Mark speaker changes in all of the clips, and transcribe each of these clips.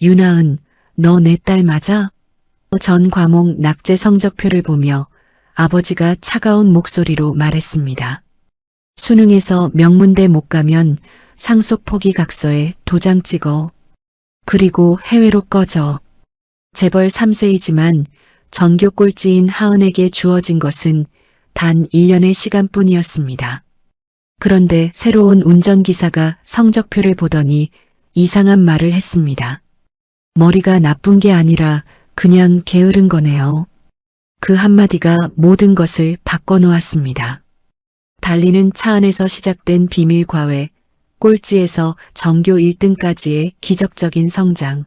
Speaker 1: 유나은, 너 내 딸 맞아? 전 과목 낙제 성적표를 보며 아버지가 차가운 목소리로 말했습니다. 수능에서 명문대 못 가면 상속 포기각서에 도장 찍어. 그리고 해외로 꺼져. 재벌 3세이지만 전교 꼴찌인 하은에게 주어진 것은 단 1년의 시간뿐이었습니다. 그런데 새로운 운전기사가 성적표를 보더니 이상한 말을 했습니다. 머리가 나쁜 게 아니라 그냥 게으른 거네요. 그 한마디가 모든 것을 바꿔놓았습니다. 달리는 차 안에서 시작된 비밀 과외, 꼴찌에서 전교 1등까지의 기적적인 성장.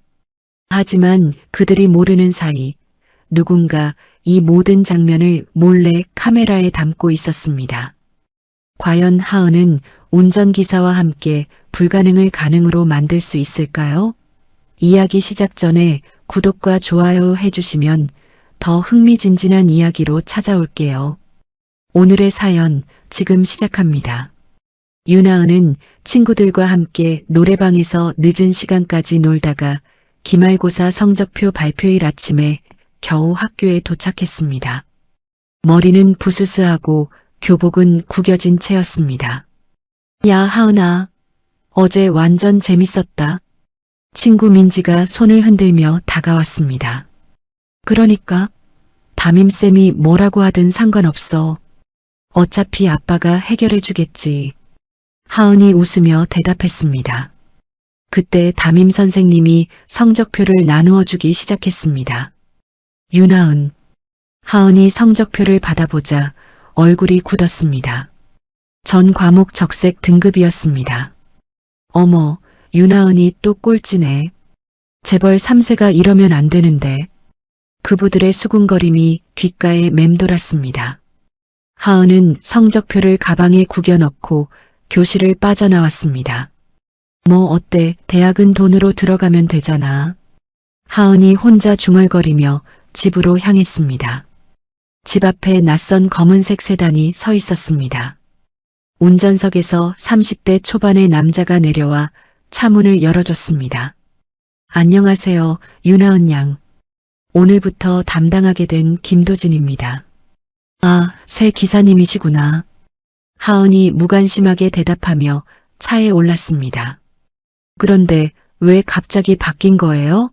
Speaker 1: 하지만 그들이 모르는 사이 누군가 이 모든 장면을 몰래 카메라에 담고 있었습니다. 과연 하은은 운전기사와 함께 불가능을 가능으로 만들 수 있을까요? 이야기 시작 전에 구독과 좋아요 해주시면 더 흥미진진한 이야기로 찾아올게요. 오늘의 사연 지금 시작합니다. 유나은은 친구들과 함께 노래방에서 늦은 시간까지 놀다가 기말고사 성적표 발표일 아침에 겨우 학교에 도착했습니다. 머리는 부스스하고 교복은 구겨진 채였습니다. 야, 하은아. 어제 완전 재밌었다. 친구 민지가 손을 흔들며 다가왔습니다. 그러니까 담임쌤이 뭐라고 하든 상관없어. 어차피 아빠가 해결해 주겠지. 하은이 웃으며 대답했습니다. 그때 담임 선생님이 성적표를 나누어 주기 시작했습니다. 유나은. 하은이 성적표를 받아보자 얼굴이 굳었습니다. 전 과목 적색 등급이었습니다. 어머, 유나은이 또 꼴찌네. 재벌 3세가 이러면 안 되는데. 그부들의 수군거림이 귓가에 맴돌았습니다. 하은은 성적표를 가방에 구겨 넣고 교실을 빠져나왔습니다. 뭐 어때, 대학은 돈으로 들어가면 되잖아. 하은이 혼자 중얼거리며 집으로 향했습니다. 집 앞에 낯선 검은색 세단이 서 있었습니다. 운전석에서 30대 초반의 남자가 내려와 차문을 열어줬습니다. 안녕하세요, 유나은 양. 오늘부터 담당하게 된 김도진입니다. 아, 새 기사님이시구나. 하은이 무관심하게 대답하며 차에 올랐습니다. 그런데 왜 갑자기 바뀐 거예요?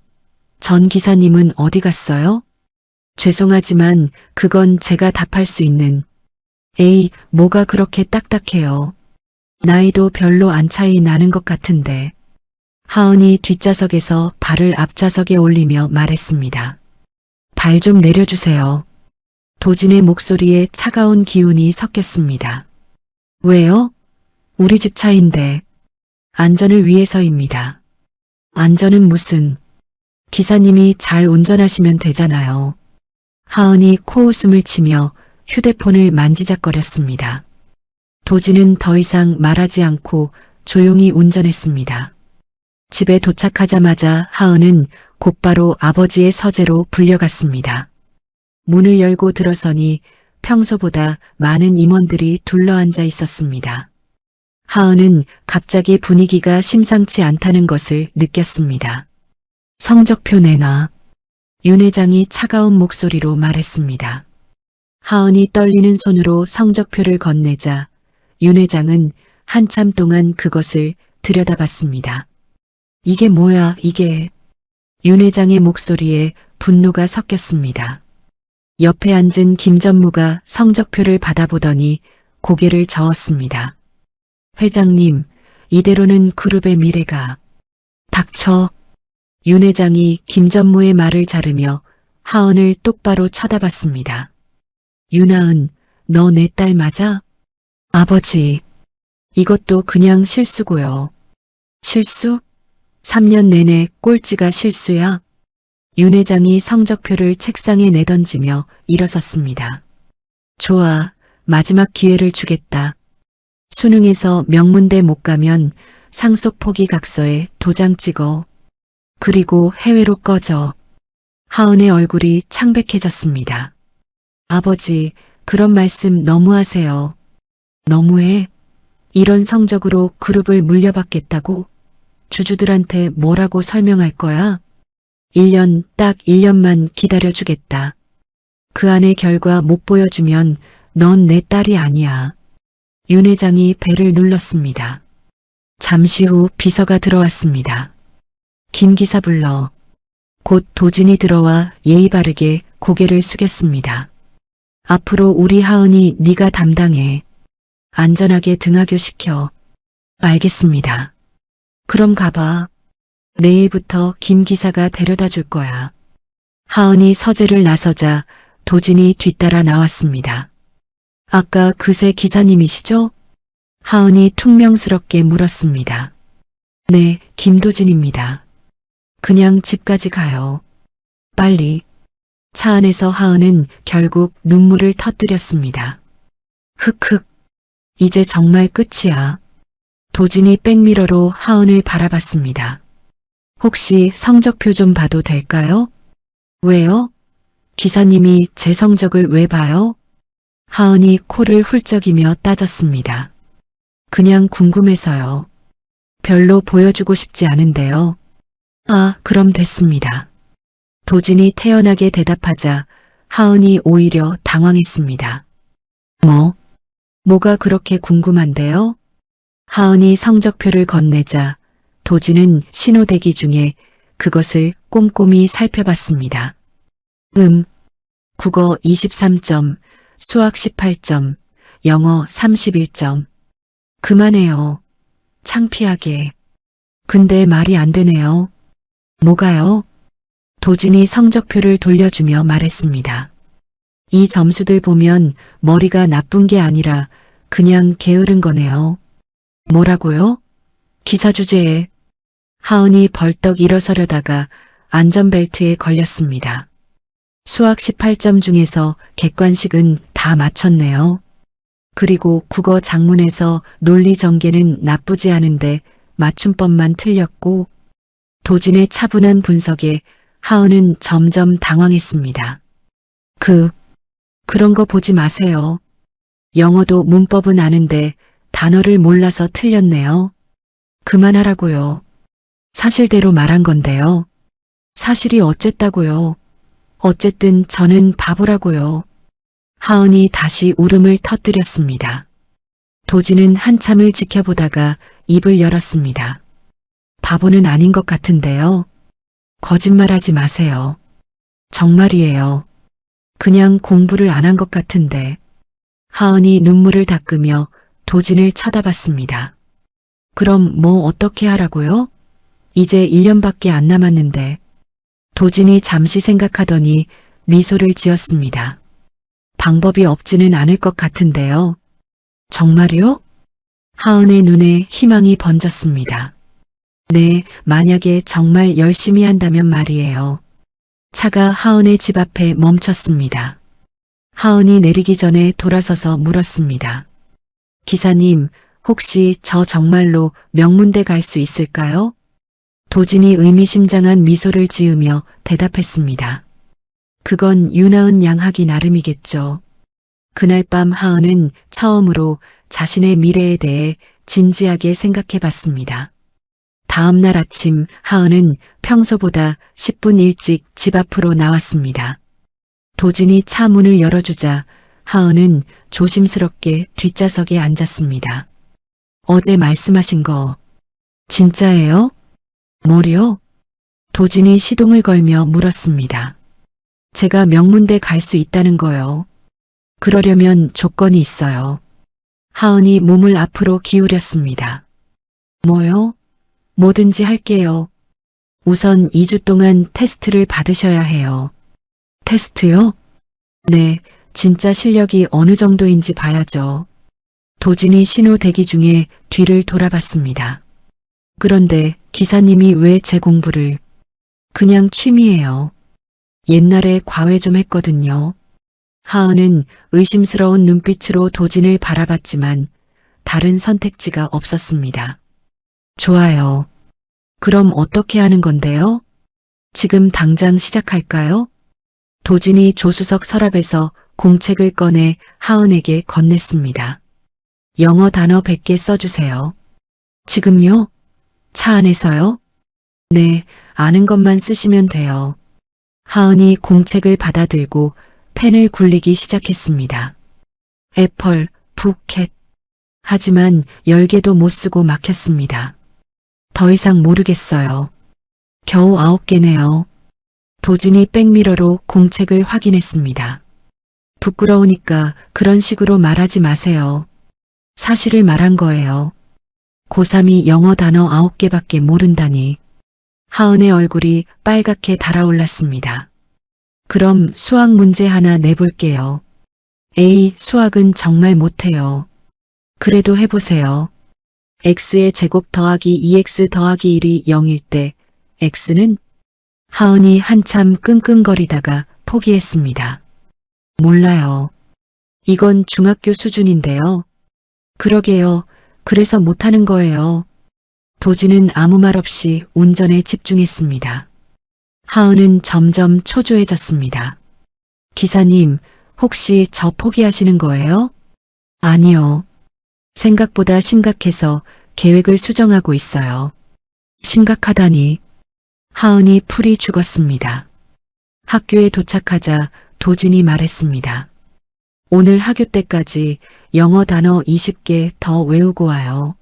Speaker 1: 전 기사님은 어디 갔어요? 죄송하지만 그건 제가 답할 수 있는. 에이, 뭐가 그렇게 딱딱해요. 나이도 별로 안 차이 나는 것 같은데. 하은이 뒷좌석에서 발을 앞좌석에 올리며 말했습니다. 발 좀 내려주세요. 도진의 목소리에 차가운 기운이 섞였습니다. 왜요? 우리 집 차인데. 안전을 위해서입니다. 안전은 무슨. 기사님이 잘 운전하시면 되잖아요. 하은이 코웃음을 치며 휴대폰을 만지작거렸습니다. 도진은 더 이상 말하지 않고 조용히 운전했습니다. 집에 도착하자마자 하은은 곧바로 아버지의 서재로 불려갔습니다. 문을 열고 들어서니 평소보다 많은 임원들이 둘러앉아 있었습니다. 하은은 갑자기 분위기가 심상치 않다는 것을 느꼈습니다. 성적표 내놔. 윤 회장이 차가운 목소리로 말했습니다. 하은이 떨리는 손으로 성적표를 건네자 윤 회장은 한참 동안 그것을 들여다봤습니다. 이게 뭐야, 이게. 윤 회장의 목소리에 분노가 섞였습니다. 옆에 앉은 김 전무가 성적표를 받아보더니 고개를 저었습니다. 회장님, 이대로는 그룹의 미래가. 닥쳐. 윤 회장이 김 전무의 말을 자르며 하은을 똑바로 쳐다봤습니다. 유나은, 너 내 딸 맞아? 아버지. 이것도 그냥 실수고요. 실수? 3년 내내 꼴찌가 실수야? 윤 회장이 성적표를 책상에 내던지며 일어섰습니다. 좋아, 마지막 기회를 주겠다. 수능에서 명문대 못 가면 상속 포기각서에 도장 찍어. 그리고 해외로 꺼져. 하은의 얼굴이 창백해졌습니다. 아버지, 그런 말씀 너무하세요. 너무해? 이런 성적으로 그룹을 물려받겠다고? 주주들한테 뭐라고 설명할 거야? 딱 1년만 기다려주겠다. 그 안에 결과 못 보여주면 넌 내 딸이 아니야. 윤 회장이 배를 눌렀습니다. 잠시 후 비서가 들어왔습니다. 김 기사 불러. 곧 도진이 들어와 예의 바르게 고개를 숙였습니다. 앞으로 우리 하은이 네가 담당해. 안전하게 등하교시켜. 알겠습니다. 그럼 가봐. 내일부터 김 기사가 데려다 줄 거야. 하은이 서재를 나서자 도진이 뒤따라 나왔습니다. 아까 그새 기사님이시죠? 하은이 퉁명스럽게 물었습니다. 네, 김도진입니다. 그냥 집까지 가요. 빨리. 차 안에서 하은은 결국 눈물을 터뜨렸습니다. 흑흑. 이제 정말 끝이야. 도진이 백미러로 하은을 바라봤습니다. 혹시 성적표 좀 봐도 될까요? 왜요? 기사님이 제 성적을 왜 봐요? 하은이 코를 훌쩍이며 따졌습니다. 그냥 궁금해서요. 별로 보여주고 싶지 않은데요. 아, 그럼 됐습니다. 도진이 태연하게 대답하자 하은이 오히려 당황했습니다. 뭐가 그렇게 궁금한데요? 하은이 성적표를 건네자 도진은 신호대기 중에 그것을 꼼꼼히 살펴봤습니다. 국어 23점, 수학 18점, 영어 31점. 그만해요. 창피하게. 근데 말이 안 되네요. 뭐가요? 도진이 성적표를 돌려주며 말했습니다. 이 점수들 보면 머리가 나쁜 게 아니라 그냥 게으른 거네요. 뭐라고요? 기사 주제에. 하은이 벌떡 일어서려다가 안전벨트에 걸렸습니다. 수학 18점 중에서 객관식은 다 맞췄네요. 그리고 국어 작문에서 논리 전개는 나쁘지 않은데 맞춤법만 틀렸고. 도진의 차분한 분석에 하은은 점점 당황했습니다. 그런 거 보지 마세요. 영어도 문법은 아는데 단어를 몰라서 틀렸네요. 그만하라고요. 사실대로 말한 건데요. 사실이 어쨌다고요. 어쨌든 저는 바보라고요. 하은이 다시 울음을 터뜨렸습니다. 도진은 한참을 지켜보다가 입을 열었습니다. 바보는 아닌 것 같은데요. 거짓말하지 마세요. 정말이에요. 그냥 공부를 안 한 것 같은데. 하은이 눈물을 닦으며 도진을 쳐다봤습니다. 그럼 뭐 어떻게 하라고요? 이제 1년밖에 안 남았는데. 도진이 잠시 생각하더니 미소를 지었습니다. 방법이 없지는 않을 것 같은데요. 정말요? 하은의 눈에 희망이 번졌습니다. 네, 만약에 정말 열심히 한다면 말이에요. 차가 하은의 집 앞에 멈췄습니다. 하은이 내리기 전에 돌아서서 물었습니다. 기사님, 혹시 저 정말로 명문대 갈 수 있을까요? 도진이 의미심장한 미소를 지으며 대답했습니다. 그건 유나은 양하기 나름이겠죠. 그날 밤 하은은 처음으로 자신의 미래에 대해 진지하게 생각해 봤습니다. 다음 날 아침 하은은 평소보다 10분 일찍 집 앞으로 나왔습니다. 도진이 차 문을 열어주자 하은은 조심스럽게 뒷좌석에 앉았습니다. 어제 말씀하신 거 진짜예요? 뭐요? 도진이 시동을 걸며 물었습니다. 제가 명문대 갈 수 있다는 거요. 그러려면 조건이 있어요. 하은이 몸을 앞으로 기울였습니다. 뭐요? 뭐든지 할게요. 우선 2주 동안 테스트를 받으셔야 해요. 테스트요? 네, 진짜 실력이 어느 정도인지 봐야죠. 도진이 신호 대기 중에 뒤를 돌아봤습니다. 그런데 기사님이 왜 제 공부를? 그냥 취미예요. 옛날에 과외 좀 했거든요. 하은은 의심스러운 눈빛으로 도진을 바라봤지만 다른 선택지가 없었습니다. 좋아요. 그럼 어떻게 하는 건데요? 지금 당장 시작할까요? 도진이 조수석 서랍에서 공책을 꺼내 하은에게 건넸습니다. 영어 단어 100개 써주세요. 지금요? 차 안에서요? 네, 아는 것만 쓰시면 돼요. 하은이 공책을 받아들고 펜을 굴리기 시작했습니다. 애플, 부켓. 하지만 10개도 못 쓰고 막혔습니다. 더 이상 모르겠어요. 겨우 9개네요. 도진이 백미러로 공책을 확인했습니다. 부끄러우니까 그런 식으로 말하지 마세요. 사실을 말한 거예요. 고3이 영어 단어 9개밖에 모른다니. 하은의 얼굴이 빨갛게 달아올랐습니다. 그럼 수학 문제 하나 내볼게요. 에이, 수학은 정말 못해요. 그래도 해보세요. x의 제곱 더하기 2x 더하기 1이 0일 때 x는? 하은이 한참 끙끙거리다가 포기했습니다. 몰라요. 이건 중학교 수준인데요. 그러게요. 그래서 못하는 거예요. 도진은 아무 말 없이 운전에 집중했습니다. 하은은 점점 초조해졌습니다. 기사님, 혹시 저 포기하시는 거예요? 아니요. 생각보다 심각해서 계획을 수정하고 있어요. 심각하다니. 하은이 풀이 죽었습니다. 학교에 도착하자 도진이 말했습니다. 오늘 학교 때까지 영어 단어 20개 더 외우고 와요.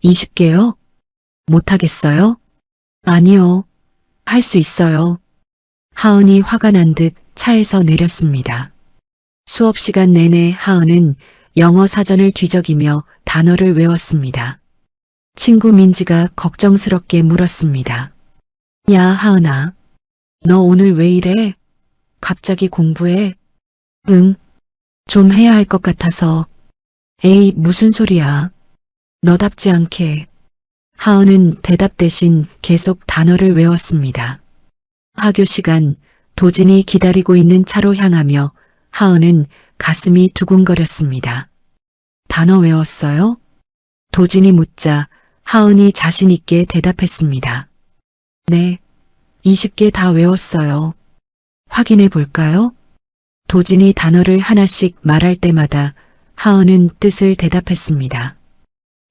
Speaker 1: 20개요? 못하겠어요? 아니요. 할 수 있어요. 하은이 화가 난 듯 차에서 내렸습니다. 수업 시간 내내 하은은 영어 사전을 뒤적이며 단어를 외웠습니다. 친구 민지가 걱정스럽게 물었습니다. 야, 하은아. 너 오늘 왜 이래? 갑자기 공부해? 응. 좀 해야 할 것 같아서. 에이, 무슨 소리야. 너답지 않게. 하은은 대답 대신 계속 단어를 외웠습니다. 학교 시간, 도진이 기다리고 있는 차로 향하며 하은은 가슴이 두근거렸습니다. 단어 외웠어요? 도진이 묻자 하은이 자신 있게 대답했습니다. 네, 20개 다 외웠어요. 확인해 볼까요? 도진이 단어를 하나씩 말할 때마다 하은은 뜻을 대답했습니다.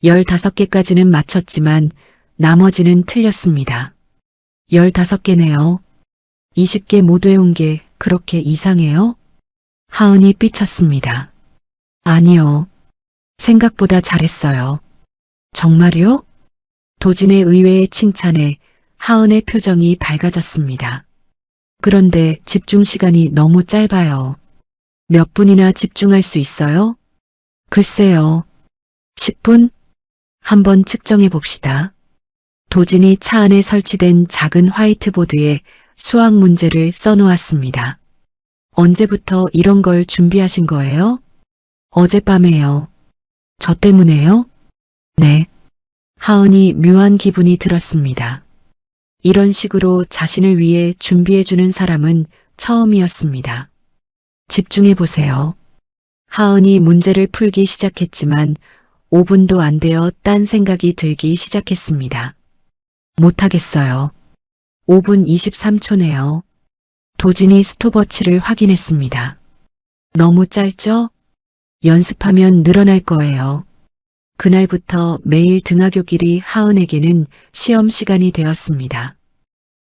Speaker 1: 15개까지는 맞췄지만 나머지는 틀렸습니다. 15개네요. 20개 못 외운 게 그렇게 이상해요? 하은이 삐쳤습니다. 아니요. 생각보다 잘했어요. 정말요? 도진의 의외의 칭찬에 하은의 표정이 밝아졌습니다. 그런데 집중 시간이 너무 짧아요. 몇 분이나 집중할 수 있어요? 글쎄요. 10분? 한번 측정해 봅시다. 도진이 차 안에 설치된 작은 화이트보드에 수학 문제를 써놓았습니다. 언제부터 이런 걸 준비하신 거예요? 어젯밤에요. 저 때문에요? 네. 하은이 묘한 기분이 들었습니다. 이런 식으로 자신을 위해 준비해주는 사람은 처음이었습니다. 집중해 보세요. 하은이 문제를 풀기 시작했지만 5분도 안 되어 딴 생각이 들기 시작했습니다. 못하겠어요. 5분 23초네요. 도진이 스톱워치를 확인했습니다. 너무 짧죠? 연습하면 늘어날 거예요. 그날부터 매일 등하교길이 하은에게는 시험 시간이 되었습니다.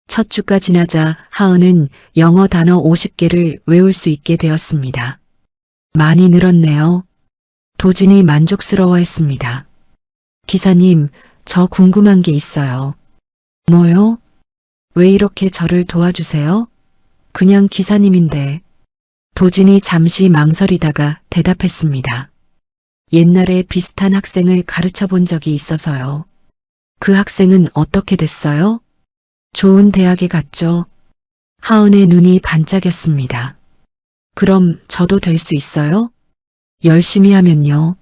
Speaker 1: 첫 주가 지나자 하은은 영어 단어 50개를 외울 수 있게 되었습니다. 많이 늘었네요. 도진이 만족스러워했습니다. 기사님, 저 궁금한 게 있어요. 뭐요? 왜 이렇게 저를 도와주세요? 그냥 기사님인데. 도진이 잠시 망설이다가 대답했습니다. 옛날에 비슷한 학생을 가르쳐 본 적이 있어서요. 그 학생은 어떻게 됐어요? 좋은 대학에 갔죠. 하은의 눈이 반짝였습니다. 그럼 저도 될 수 있어요? 열심히 하면요.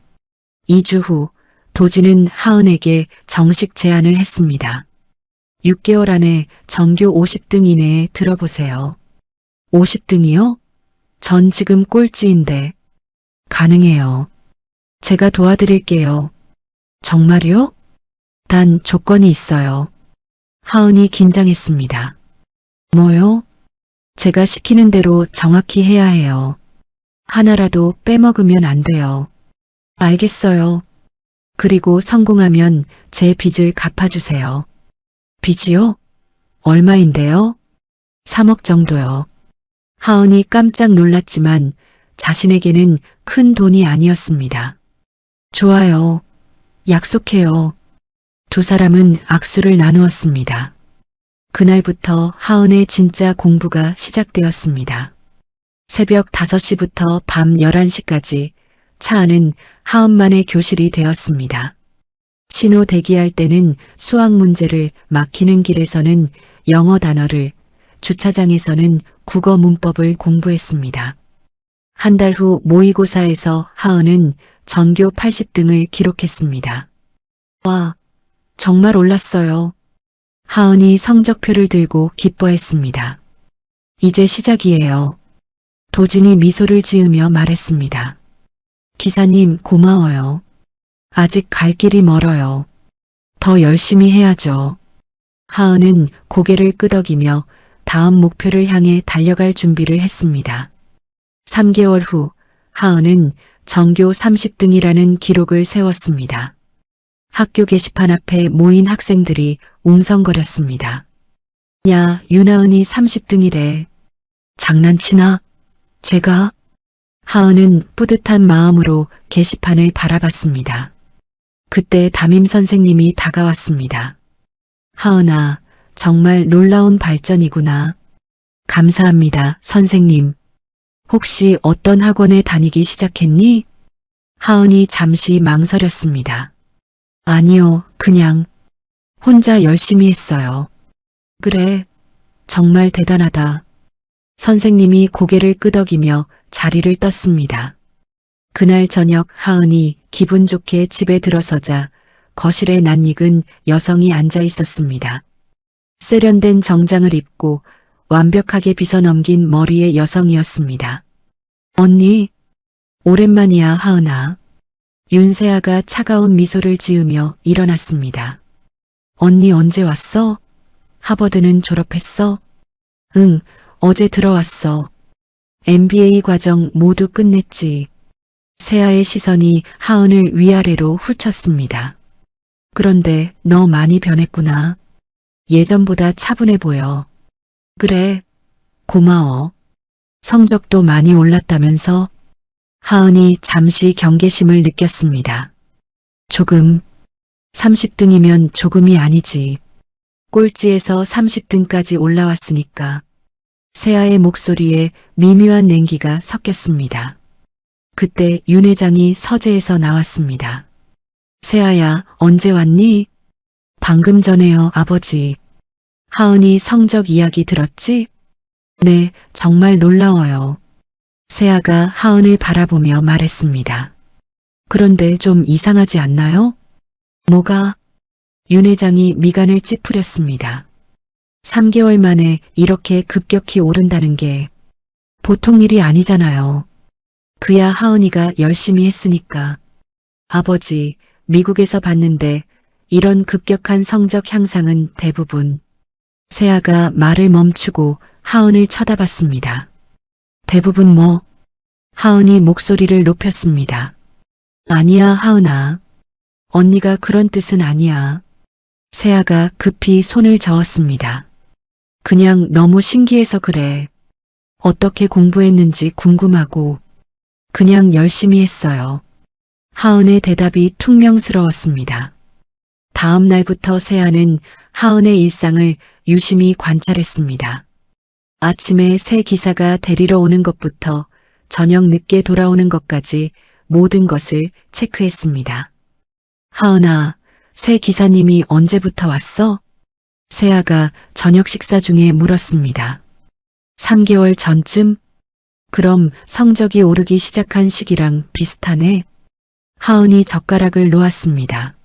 Speaker 1: 2주 후 도진은 하은에게 정식 제안을 했습니다. 6개월 안에 전교 50등 이내에 들어보세요. 50등이요? 전 지금 꼴찌인데. 가능해요. 제가 도와드릴게요. 정말요? 단 조건이 있어요. 하은이 긴장했습니다. 뭐요? 제가 시키는 대로 정확히 해야 해요. 하나라도 빼먹으면 안 돼요. 알겠어요. 그리고 성공하면 제 빚을 갚아주세요. 빚이요? 얼마인데요? 3억 정도요. 하은이 깜짝 놀랐지만 자신에게는 큰 돈이 아니었습니다. 좋아요. 약속해요. 두 사람은 악수를 나누었습니다. 그날부터 하은의 진짜 공부가 시작되었습니다. 새벽 5시부터 밤 11시까지 차 안은 하은만의 교실이 되었습니다. 신호 대기할 때는 수학 문제를, 막히는 길에서는 영어 단어를, 주차장에서는 국어 문법을 공부했습니다. 한 달 후 모의고사에서 하은은 전교 80등을 기록했습니다. 와, 정말 올랐어요. 하은이 성적표를 들고 기뻐했습니다. 이제 시작이에요. 도진이 미소를 지으며 말했습니다. 기사님 고마워요. 아직 갈 길이 멀어요. 더 열심히 해야죠. 하은은 고개를 끄덕이며 다음 목표를 향해 달려갈 준비를 했습니다. 3개월 후 하은은 전교 30등이라는 기록을 세웠습니다. 학교 게시판 앞에 모인 학생들이 웅성거렸습니다. 야, 윤하은이 30등이래. 장난치나? 제가? 하은은 뿌듯한 마음으로 게시판을 바라봤습니다. 그때 담임 선생님이 다가왔습니다. 하은아, 정말 놀라운 발전이구나. 감사합니다, 선생님. 혹시 어떤 학원에 다니기 시작했니? 하은이 잠시 망설였습니다. 아니요, 그냥 혼자 열심히 했어요. 그래, 정말 대단하다. 선생님이 고개를 끄덕이며 자리를 떴습니다. 그날 저녁 하은이 기분 좋게 집에 들어서자 거실에 낯익은 여성이 앉아 있었습니다. 세련된 정장을 입고 완벽하게 빗어넘긴 머리의 여성이었습니다. 언니, 오랜만이야 하은아. 윤세아가 차가운 미소를 지으며 일어났습니다. 언니 언제 왔어? 하버드는 졸업했어? 응, 어제 들어왔어. MBA 과정 모두 끝냈지. 세아의 시선이 하은을 위아래로 훑쳤습니다. 그런데 너 많이 변했구나. 예전보다 차분해 보여. 그래, 고마워. 성적도 많이 올랐다면서? 하은이 잠시 경계심을 느꼈습니다. 조금, 30등이면 조금이 아니지. 꼴찌에서 30등까지 올라왔으니까. 세아의 목소리에 미묘한 냉기가 섞였습니다. 그때 윤 회장이 서재에서 나왔습니다. 세아야, 언제 왔니? 방금 전에요, 아버지. 하은이 성적 이야기 들었지? 네, 정말 놀라워요. 세아가 하은을 바라보며 말했습니다. 그런데 좀 이상하지 않나요? 뭐가? 윤 회장이 미간을 찌푸렸습니다. 3개월 만에 이렇게 급격히 오른다는 게 보통 일이 아니잖아요. 그야 하은이가 열심히 했으니까. 아버지, 미국에서 봤는데 이런 급격한 성적 향상은 대부분. 세아가 말을 멈추고 하은을 쳐다봤습니다. 대부분 뭐? 하은이 목소리를 높였습니다. 아니야, 하은아. 언니가 그런 뜻은 아니야. 세아가 급히 손을 저었습니다. 그냥 너무 신기해서 그래. 어떻게 공부했는지 궁금하고 그냥 열심히 했어요. 하은의 대답이 퉁명스러웠습니다. 다음 날부터 세아는 하은의 일상을 유심히 관찰했습니다. 아침에 새 기사가 데리러 오는 것부터 저녁 늦게 돌아오는 것까지 모든 것을 체크했습니다. 하은아, 새 기사님이 언제부터 왔어? 세아가 저녁 식사 중에 물었습니다. 3개월 전쯤? 그럼 성적이 오르기 시작한 시기랑 비슷하네? 하은이 젓가락을 놓았습니다.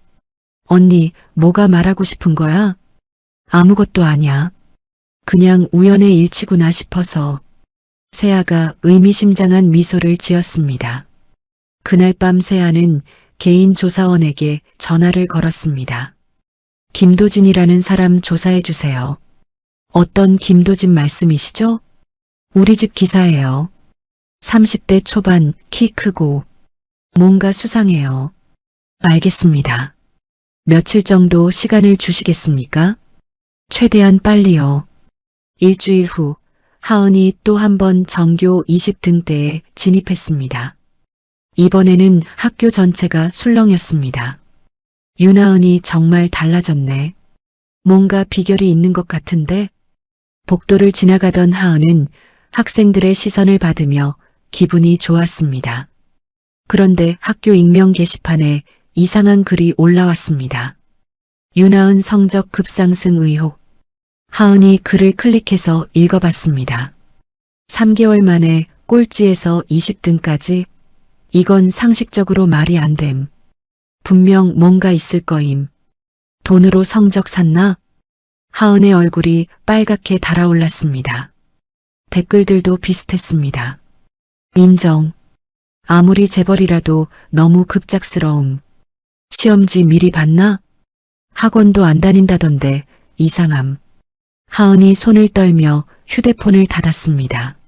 Speaker 1: 언니, 뭐가 말하고 싶은 거야? 아무것도 아니야. 그냥 우연의 일치구나 싶어서. 세아가 의미심장한 미소를 지었습니다. 그날 밤 세아는 개인 조사원에게 전화를 걸었습니다. 김도진이라는 사람 조사해 주세요. 어떤 김도진 말씀이시죠? 우리 집 기사예요. 30대 초반, 키 크고 뭔가 수상해요. 알겠습니다. 며칠 정도 시간을 주시겠습니까? 최대한 빨리요. 일주일 후 하은이 또 한 번 전교 20등대에 진입했습니다. 이번에는 학교 전체가 술렁였습니다. 윤하은이 정말 달라졌네. 뭔가 비결이 있는 것 같은데? 복도를 지나가던 하은은 학생들의 시선을 받으며 기분이 좋았습니다. 그런데 학교 익명 게시판에 이상한 글이 올라왔습니다. 윤하은 성적 급상승 의혹. 하은이 글을 클릭해서 읽어봤습니다. 3개월 만에 꼴찌에서 20등까지? 이건 상식적으로 말이 안 됨. 분명 뭔가 있을 거임. 돈으로 성적 샀나? 하은의 얼굴이 빨갛게 달아올랐습니다. 댓글들도 비슷했습니다. 인정. 아무리 재벌이라도 너무 급작스러움. 시험지 미리 봤나? 학원도 안 다닌다던데 이상함. 하은이 손을 떨며 휴대폰을 닫았습니다.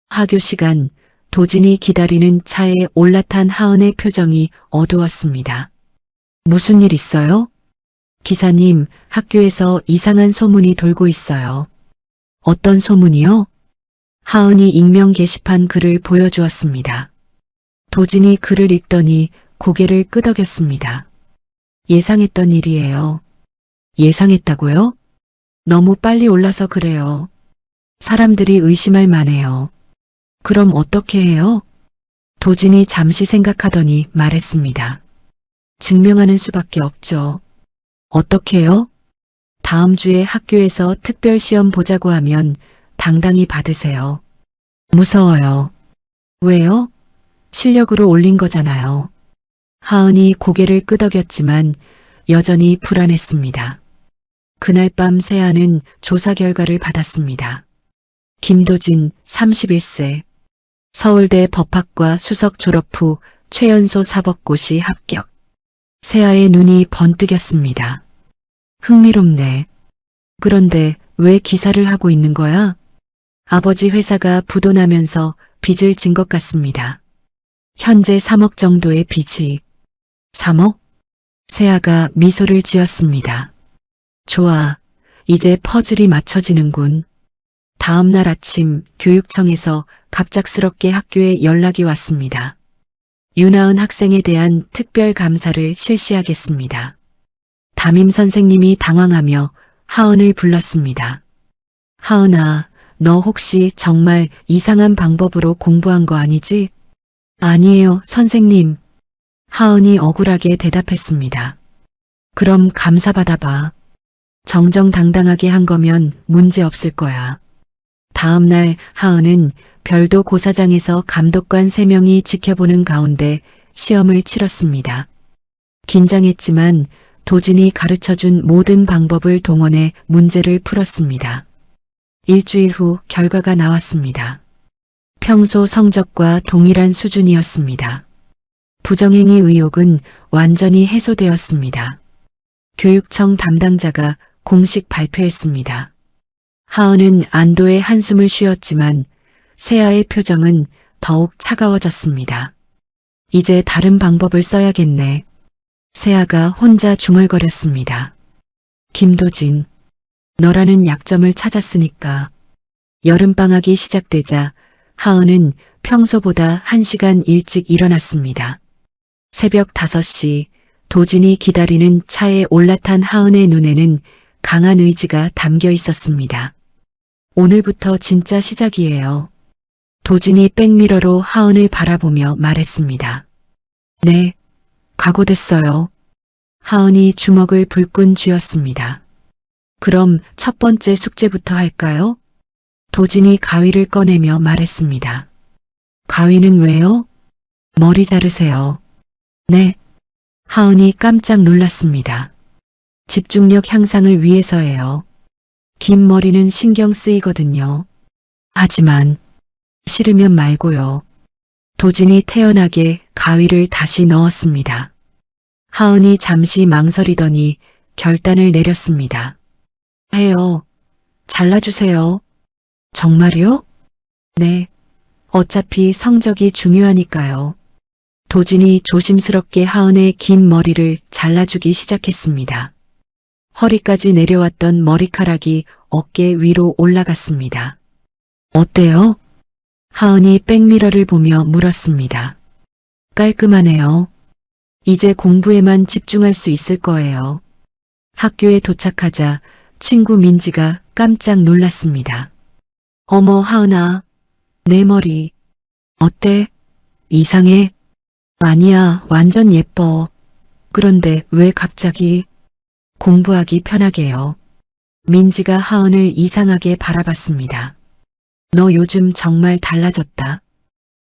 Speaker 1: 하교 시간 도진이 기다리는 차에 올라탄 하은의 표정이 어두웠습니다. 무슨 일 있어요? 기사님, 학교에서 이상한 소문이 돌고 있어요. 어떤 소문이요? 하은이 익명 게시판 글을 보여주었습니다. 도진이 글을 읽더니 고개를 끄덕였습니다. 예상했던 일이에요. 예상했다고요? 너무 빨리 올라서 그래요. 사람들이 의심할 만해요. 그럼 어떻게 해요? 도진이 잠시 생각하더니 말했습니다. 증명하는 수밖에 없죠. 어떻게 해요? 다음 주에 학교에서 특별시험 보자고 하면 당당히 받으세요. 무서워요. 왜요? 실력으로 올린 거잖아요. 하은이 고개를 끄덕였지만 여전히 불안했습니다. 그날 밤 세아는 조사 결과를 받았습니다. 김도진 31세. 서울대 법학과 수석 졸업 후 최연소 사법고시 합격. 세아의 눈이 번뜩였습니다. 흥미롭네. 그런데 왜 기사를 하고 있는 거야? 아버지 회사가 부도나면서 빚을 진 것 같습니다. 현재 3억 정도의 빚이. 3억? 세아가 미소를 지었습니다. 좋아. 이제 퍼즐이 맞춰지는군. 다음 날 아침 교육청에서 갑작스럽게 학교에 연락이 왔습니다. 윤하은 학생에 대한 특별 감사를 실시하겠습니다. 담임 선생님이 당황하며 하은을 불렀습니다. 하은아, 너 혹시 정말 이상한 방법으로 공부한 거 아니지? 아니에요, 선생님. 하은이 억울하게 대답했습니다. 그럼 감사받아봐. 정정당당하게 한 거면 문제 없을 거야. 다음 날 하은은 별도 고사장에서 감독관 3명이 지켜보는 가운데 시험을 치렀습니다. 긴장했지만 도진이 가르쳐준 모든 방법을 동원해 문제를 풀었습니다. 일주일 후 결과가 나왔습니다. 평소 성적과 동일한 수준이었습니다. 부정행위 의혹은 완전히 해소되었습니다. 교육청 담당자가 공식 발표했습니다. 하은은 안도의 한숨을 쉬었지만 세아의 표정은 더욱 차가워졌습니다. 이제 다른 방법을 써야겠네. 세아가 혼자 중얼거렸습니다. 김도진, 너라는 약점을 찾았으니까. 여름방학이 시작되자 하은은 평소보다 1시간 일찍 일어났습니다. 새벽 5시 도진이 기다리는 차에 올라탄 하은의 눈에는 강한 의지가 담겨 있었습니다. 오늘부터 진짜 시작이에요. 도진이 백미러로 하은을 바라보며 말했습니다. 네, 각오됐어요. 하은이 주먹을 불끈 쥐었습니다. 그럼 첫 번째 숙제부터 할까요? 도진이 가위를 꺼내며 말했습니다. 가위는 왜요? 머리 자르세요. 네. 하은이 깜짝 놀랐습니다. 집중력 향상을 위해서예요. 긴 머리는 신경 쓰이거든요. 하지만 싫으면 말고요. 도진이 태연하게 가위를 다시 넣었습니다. 하은이 잠시 망설이더니 결단을 내렸습니다. 해요. 잘라주세요. 정말요? 네. 어차피 성적이 중요하니까요. 도진이 조심스럽게 하은의 긴 머리를 잘라주기 시작했습니다. 허리까지 내려왔던 머리카락이 어깨 위로 올라갔습니다. 어때요? 하은이 백미러를 보며 물었습니다. 깔끔하네요. 이제 공부에만 집중할 수 있을 거예요. 학교에 도착하자 친구 민지가 깜짝 놀랐습니다. 어머, 하은아, 내 머리 어때? 이상해? 아니야, 완전 예뻐. 그런데 왜 갑자기? 공부하기 편하게요. 민지가 하은을 이상하게 바라봤습니다. 너 요즘 정말 달라졌다.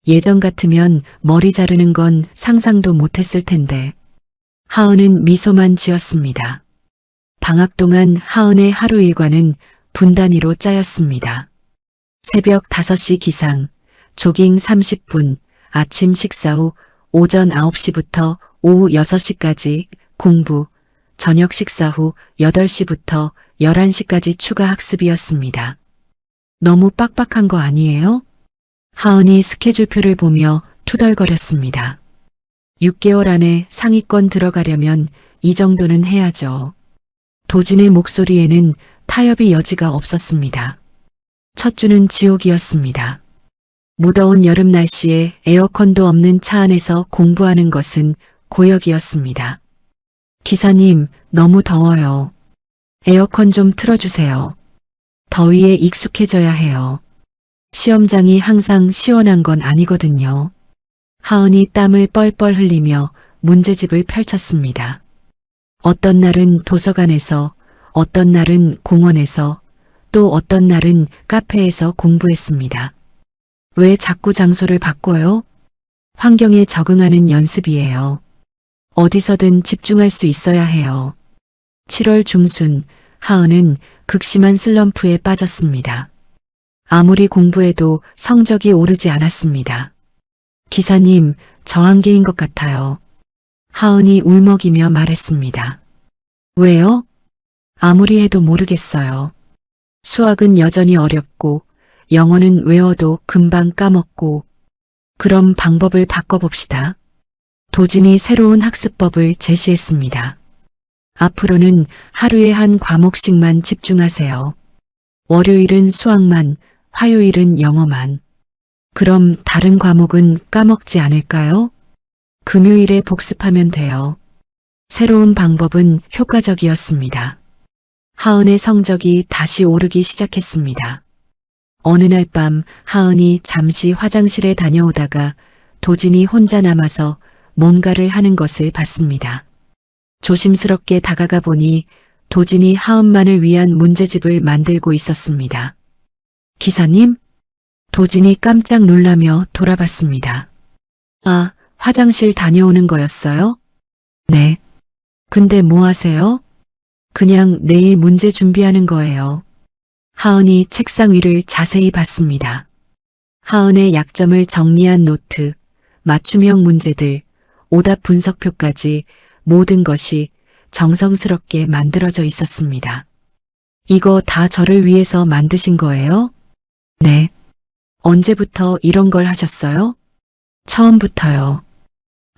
Speaker 1: 예전 같으면 머리 자르는 건 상상도 못했을 텐데. 하은은 미소만 지었습니다. 방학 동안 하은의 하루 일과는 분 단위로 짜였습니다. 새벽 5시 기상, 조깅 30분, 아침 식사 후 오전 9시부터 오후 6시까지 공부, 저녁 식사 후 8시부터 11시까지 추가 학습이었습니다. 너무 빡빡한 거 아니에요? 하은이 스케줄표를 보며 투덜거렸습니다. 6개월 안에 상위권 들어가려면 이 정도는 해야죠. 도진의 목소리에는 타협의 여지가 없었습니다. 첫 주는 지옥이었습니다. 무더운 여름 날씨에 에어컨도 없는 차 안에서 공부하는 것은 고역이었습니다. 기사님, 너무 더워요. 에어컨 좀 틀어주세요. 더위에 익숙해져야 해요. 시험장이 항상 시원한 건 아니거든요. 하은이 땀을 뻘뻘 흘리며 문제집을 펼쳤습니다. 어떤 날은 도서관에서, 어떤 날은 공원에서, 또 어떤 날은 카페에서 공부했습니다. 왜 자꾸 장소를 바꿔요? 환경에 적응하는 연습이에요. 어디서든 집중할 수 있어야 해요. 7월 중순, 하은은 극심한 슬럼프에 빠졌습니다. 아무리 공부해도 성적이 오르지 않았습니다. 기사님, 저 한계인 것 같아요. 하은이 울먹이며 말했습니다. 왜요? 아무리 해도 모르겠어요. 수학은 여전히 어렵고, 영어는 외워도 금방 까먹고, 그럼 방법을 바꿔봅시다. 도진이 새로운 학습법을 제시했습니다. 앞으로는 하루에 한 과목씩만 집중하세요. 월요일은 수학만, 화요일은 영어만. 그럼 다른 과목은 까먹지 않을까요? 금요일에 복습하면 돼요. 새로운 방법은 효과적이었습니다. 하은의 성적이 다시 오르기 시작했습니다. 어느 날 밤 하은이 잠시 화장실에 다녀오다가 도진이 혼자 남아서 뭔가를 하는 것을 봤습니다. 조심스럽게 다가가 보니 도진이 하은만을 위한 문제집을 만들고 있었습니다. 기사님? 도진이 깜짝 놀라며 돌아봤습니다. 아, 화장실 다녀오는 거였어요? 네. 근데 뭐 하세요? 그냥 내일 문제 준비하는 거예요. 하은이 책상 위를 자세히 봤습니다. 하은의 약점을 정리한 노트, 맞춤형 문제들, 오답 분석표까지 모든 것이 정성스럽게 만들어져 있었습니다. 이거 다 저를 위해서 만드신 거예요? 네. 언제부터 이런 걸 하셨어요? 처음부터요.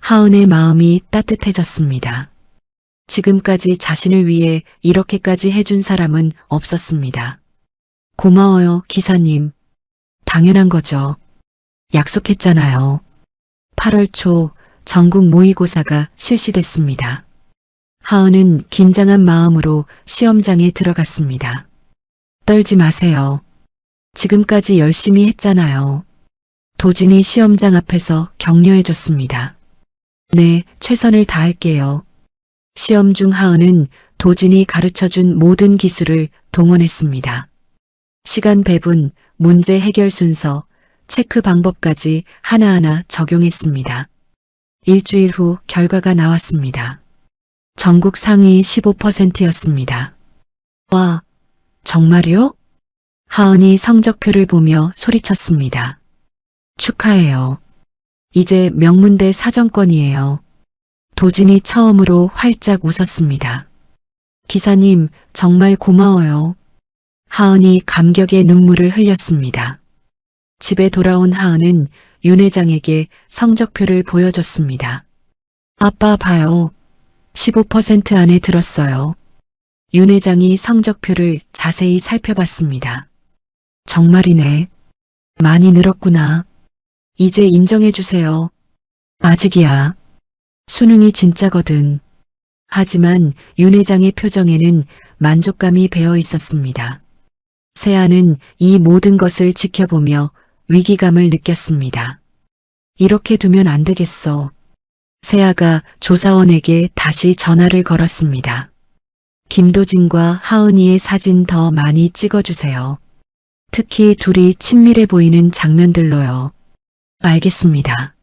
Speaker 1: 하은의 마음이 따뜻해졌습니다. 지금까지 자신을 위해 이렇게까지 해준 사람은 없었습니다. 고마워요, 기사님. 당연한 거죠. 약속했잖아요. 8월 초 전국 모의고사가 실시됐습니다. 하은은 긴장한 마음으로 시험장에 들어갔습니다. 떨지 마세요. 지금까지 열심히 했잖아요. 도진이 시험장 앞에서 격려해줬습니다. 네, 최선을 다할게요. 시험 중 하은은 도진이 가르쳐준 모든 기술을 동원했습니다. 시간 배분, 문제 해결 순서, 체크 방법까지 하나하나 적용했습니다. 일주일 후 결과가 나왔습니다. 전국 상위 15%였습니다. 와, 정말요? 하은이 성적표를 보며 소리쳤습니다. 축하해요. 이제 명문대 사정권이에요. 도진이 처음으로 활짝 웃었습니다. 기사님, 정말 고마워요. 하은이 감격의 눈물을 흘렸습니다. 집에 돌아온 하은은 윤 회장에게 성적표를 보여줬습니다. 아빠 봐요. 15% 안에 들었어요. 윤 회장이 성적표를 자세히 살펴봤습니다. 정말이네. 많이 늘었구나. 이제 인정해주세요. 아직이야. 수능이 진짜거든. 하지만 윤 회장의 표정에는 만족감이 배어 있었습니다. 세아는 이 모든 것을 지켜보며 위기감을 느꼈습니다. 이렇게 두면 안 되겠어. 세아가 조사원에게 다시 전화를 걸었습니다. 김도진과 하은이의 사진 더 많이 찍어주세요. 특히 둘이 친밀해 보이는 장면들로요. 알겠습니다.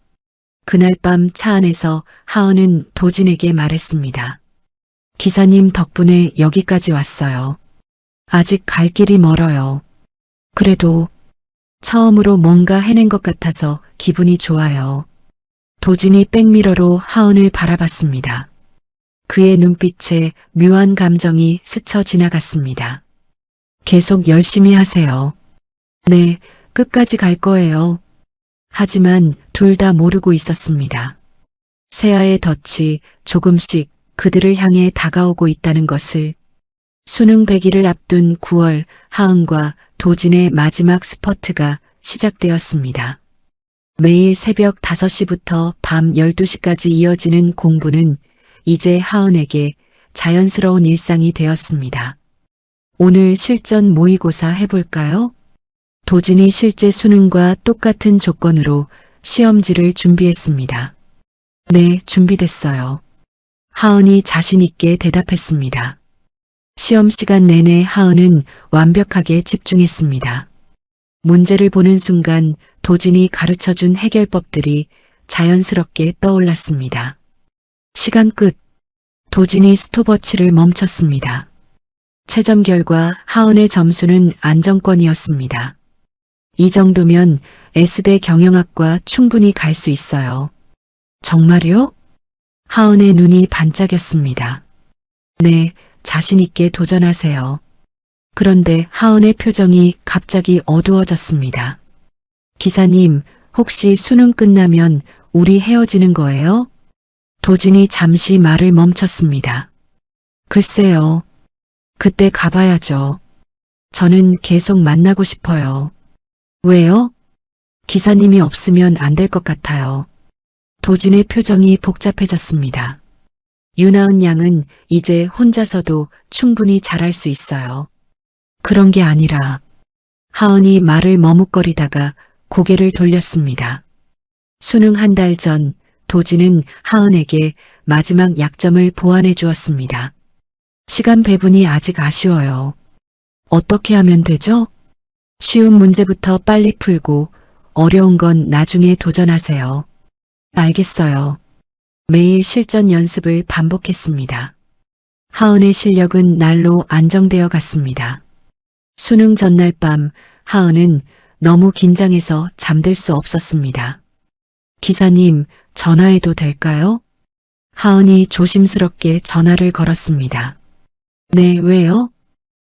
Speaker 1: 그날 밤 차 안에서 하은은 도진에게 말했습니다. 기사님 덕분에 여기까지 왔어요. 아직 갈 길이 멀어요. 그래도 처음으로 뭔가 해낸 것 같아서 기분이 좋아요. 도진이 백미러로 하은을 바라봤습니다. 그의 눈빛에 묘한 감정이 스쳐 지나갔습니다. 계속 열심히 하세요. 네, 끝까지 갈 거예요. 하지만 둘 다 모르고 있었습니다. 세아의 덫이 조금씩 그들을 향해 다가오고 있다는 것을. 수능 100일을 앞둔 9월, 하은과 도진의 마지막 스퍼트가 시작되었습니다. 매일 새벽 5시부터 밤 12시까지 이어지는 공부는 이제 하은에게 자연스러운 일상이 되었습니다. 오늘 실전 모의고사 해볼까요? 도진이 실제 수능과 똑같은 조건으로 시험지를 준비했습니다. 네, 준비됐어요. 하은이 자신 있게 대답했습니다. 시험 시간 내내 하은은 완벽하게 집중했습니다. 문제를 보는 순간 도진이 가르쳐준 해결법들이 자연스럽게 떠올랐습니다. 시간 끝. 도진이 스톱워치를 멈췄습니다. 채점 결과 하은의 점수는 안정권이었습니다. 이 정도면 S대 경영학과 충분히 갈 수 있어요. 정말요? 하은의 눈이 반짝였습니다. 네, 자신 있게 도전하세요. 그런데 하은의 표정이 갑자기 어두워졌습니다. 기사님, 혹시 수능 끝나면 우리 헤어지는 거예요? 도진이 잠시 말을 멈췄습니다. 글쎄요. 그때 가봐야죠. 저는 계속 만나고 싶어요. 왜요? 기사님이 없으면 안 될 것 같아요. 도진의 표정이 복잡해졌습니다. 윤하은 양은 이제 혼자서도 충분히 잘할 수 있어요. 그런 게 아니라 하은이 말을 머뭇거리다가 고개를 돌렸습니다. 수능 한 달 전 도진은 하은에게 마지막 약점을 보완해 주었습니다. 시간 배분이 아직 아쉬워요. 어떻게 하면 되죠? 쉬운 문제부터 빨리 풀고 어려운 건 나중에 도전하세요. 알겠어요. 매일 실전 연습을 반복했습니다. 하은의 실력은 날로 안정되어 갔습니다. 수능 전날 밤 하은은 너무 긴장해서 잠들 수 없었습니다. 기사님, 전화해도 될까요? 하은이 조심스럽게 전화를 걸었습니다. 네, 왜요?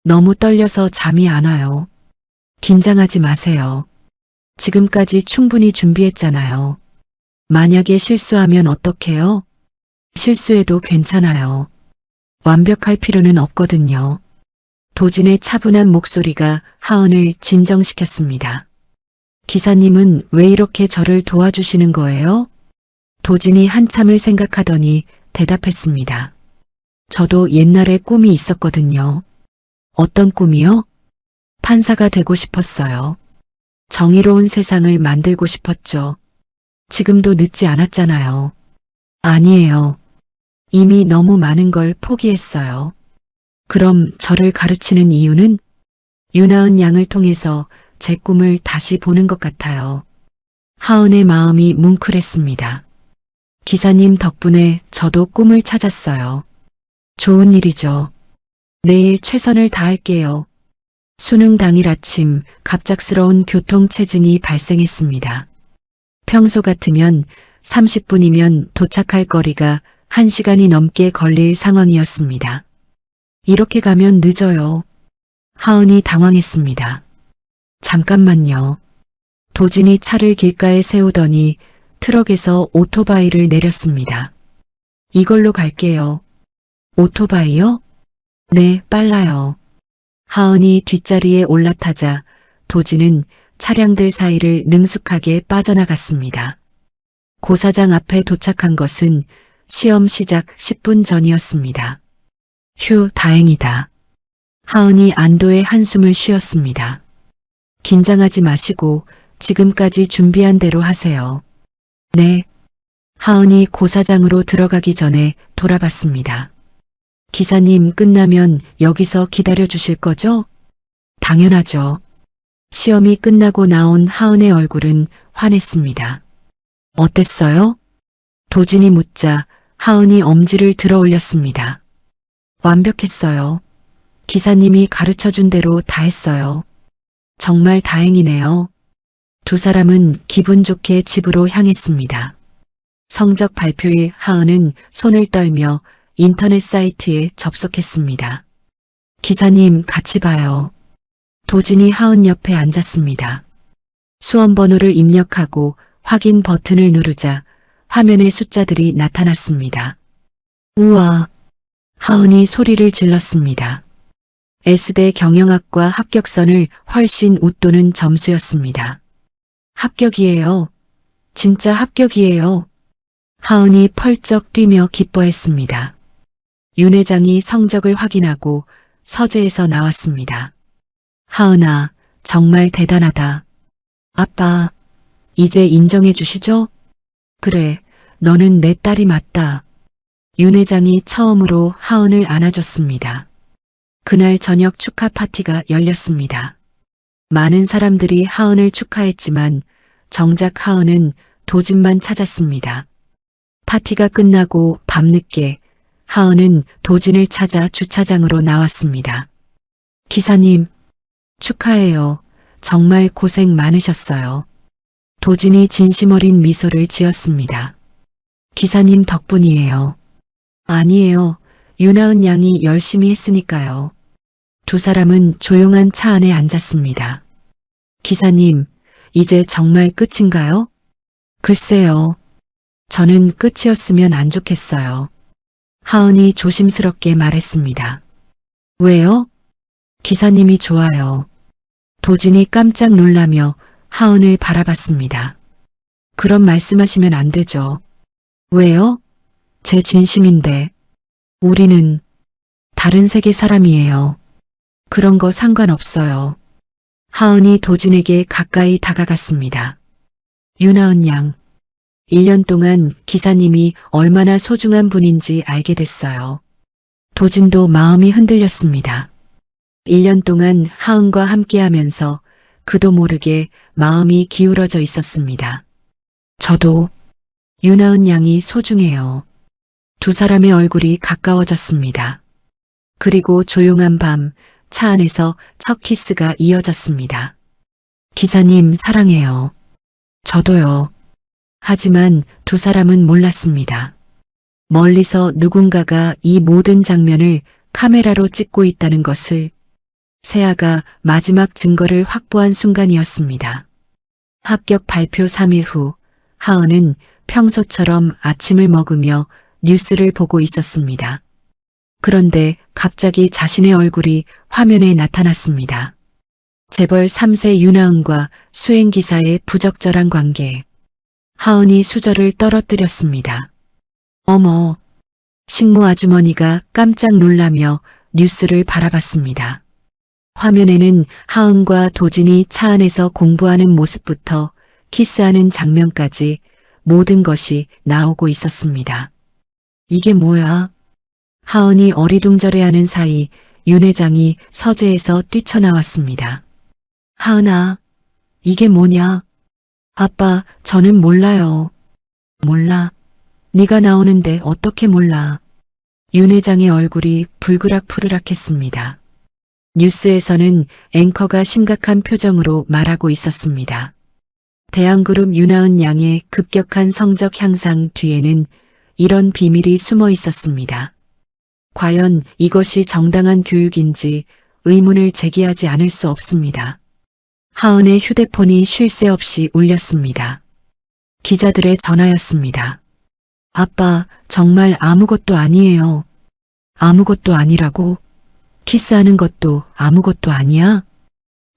Speaker 1: 너무 떨려서 잠이 안 와요. 긴장하지 마세요. 지금까지 충분히 준비했잖아요. 만약에 실수하면 어떡해요? 실수해도 괜찮아요. 완벽할 필요는 없거든요. 도진의 차분한 목소리가 하은을 진정시켰습니다. 기사님은 왜 이렇게 저를 도와주시는 거예요? 도진이 한참을 생각하더니 대답했습니다. 저도 옛날에 꿈이 있었거든요. 어떤 꿈이요? 판사가 되고 싶었어요. 정의로운 세상을 만들고 싶었죠. 지금도 늦지 않았잖아요. 아니에요. 이미 너무 많은 걸 포기했어요. 그럼 저를 가르치는 이유는? 윤하은 양을 통해서 제 꿈을 다시 보는 것 같아요. 하은의 마음이 뭉클했습니다. 기사님 덕분에 저도 꿈을 찾았어요. 좋은 일이죠. 내일 최선을 다할게요. 수능 당일 아침 갑작스러운 교통체증이 발생했습니다. 평소 같으면 30분이면 도착할 거리가 1시간이 넘게 걸릴 상황이었습니다. 이렇게 가면 늦어요. 하은이 당황했습니다. 잠깐만요. 도진이 차를 길가에 세우더니 트럭에서 오토바이를 내렸습니다. 이걸로 갈게요. 오토바이요? 네, 빨라요. 하은이 뒷자리에 올라타자 도진은 차량들 사이를 능숙하게 빠져나갔습니다. 고사장 앞에 도착한 것은 시험 시작 10분 전이었습니다. 휴, 다행이다. 하은이 안도의 한숨을 쉬었습니다. 긴장하지 마시고 지금까지 준비한 대로 하세요. 네. 하은이 고사장으로 들어가기 전에 돌아봤습니다. 기사님 끝나면 여기서 기다려 주실 거죠? 당연하죠. 시험이 끝나고 나온 하은의 얼굴은 환했습니다. 어땠어요? 도진이 묻자 하은이 엄지를 들어 올렸습니다. 완벽했어요. 기사님이 가르쳐준 대로 다 했어요. 정말 다행이네요. 두 사람은 기분 좋게 집으로 향했습니다. 성적 발표일 하은은 손을 떨며 인터넷 사이트에 접속했습니다. 기사님 같이 봐요. 도진이 하은 옆에 앉았습니다. 수험 번호를 입력하고 확인 버튼을 누르자 화면에 숫자들이 나타났습니다. 우와! 하은이 소리를 질렀습니다. S대 경영학과 합격선을 훨씬 웃도는 점수였습니다. 합격이에요. 진짜 합격이에요. 하은이 펄쩍 뛰며 기뻐했습니다. 윤 회장이 성적을 확인하고 서재에서 나왔습니다. 하은아, 정말 대단하다. 아빠, 이제 인정해 주시죠? 그래, 너는 내 딸이 맞다. 윤 회장이 처음으로 하은을 안아줬습니다. 그날 저녁 축하 파티가 열렸습니다. 많은 사람들이 하은을 축하했지만 정작 하은은 도진만 찾았습니다. 파티가 끝나고 밤늦게 하은은 도진을 찾아 주차장으로 나왔습니다. 기사님, 축하해요. 정말 고생 많으셨어요. 도진이 진심 어린 미소를 지었습니다. 기사님 덕분이에요. 아니에요. 윤하은 양이 열심히 했으니까요. 두 사람은 조용한 차 안에 앉았습니다. 기사님, 이제 정말 끝인가요? 글쎄요. 저는 끝이었으면 안 좋겠어요. 하은이 조심스럽게 말했습니다. 왜요? 기사님이 좋아요. 도진이 깜짝 놀라며 하은을 바라봤습니다. 그런 말씀하시면 안 되죠. 왜요? 제 진심인데. 우리는 다른 세계 사람이에요. 그런 거 상관없어요. 하은이 도진에게 가까이 다가갔습니다. 윤하은 양. 1년 동안 기사님이 얼마나 소중한 분인지 알게 됐어요. 도진도 마음이 흔들렸습니다. 1년 동안 하은과 함께하면서 그도 모르게 마음이 기울어져 있었습니다. 저도 윤하은 양이 소중해요. 두 사람의 얼굴이 가까워졌습니다. 그리고 조용한 밤 차 안에서 첫 키스가 이어졌습니다. 기사님 사랑해요. 저도요. 하지만 두 사람은 몰랐습니다. 멀리서 누군가가 이 모든 장면을 카메라로 찍고 있다는 것을. 세아가 마지막 증거를 확보한 순간이었습니다. 합격 발표 3일 후 하은은 평소처럼 아침을 먹으며 뉴스를 보고 있었습니다. 그런데 갑자기 자신의 얼굴이 화면에 나타났습니다. 재벌 3세 윤하은과 수행기사의 부적절한 관계. 하은이 수저를 떨어뜨렸습니다. 어머! 식모 아주머니가 깜짝 놀라며 뉴스를 바라봤습니다. 화면에는 하은과 도진이 차 안에서 공부하는 모습부터 키스하는 장면까지 모든 것이 나오고 있었습니다. 이게 뭐야? 하은이 어리둥절해하는 사이 윤 회장이 서재에서 뛰쳐나왔습니다. 하은아, 이게 뭐냐? 아빠, 저는 몰라요. 몰라? 네가 나오는데 어떻게 몰라? 윤 회장의 얼굴이 불그락푸르락했습니다. 뉴스에서는 앵커가 심각한 표정으로 말하고 있었습니다. 대한그룹 윤하은 양의 급격한 성적 향상 뒤에는 이런 비밀이 숨어 있었습니다. 과연 이것이 정당한 교육인지 의문을 제기하지 않을 수 없습니다. 하은의 휴대폰이 쉴 새 없이 울렸습니다. 기자들의 전화였습니다. 아빠, 정말 아무것도 아니에요. 아무것도 아니라고? 키스하는 것도 아무것도 아니야?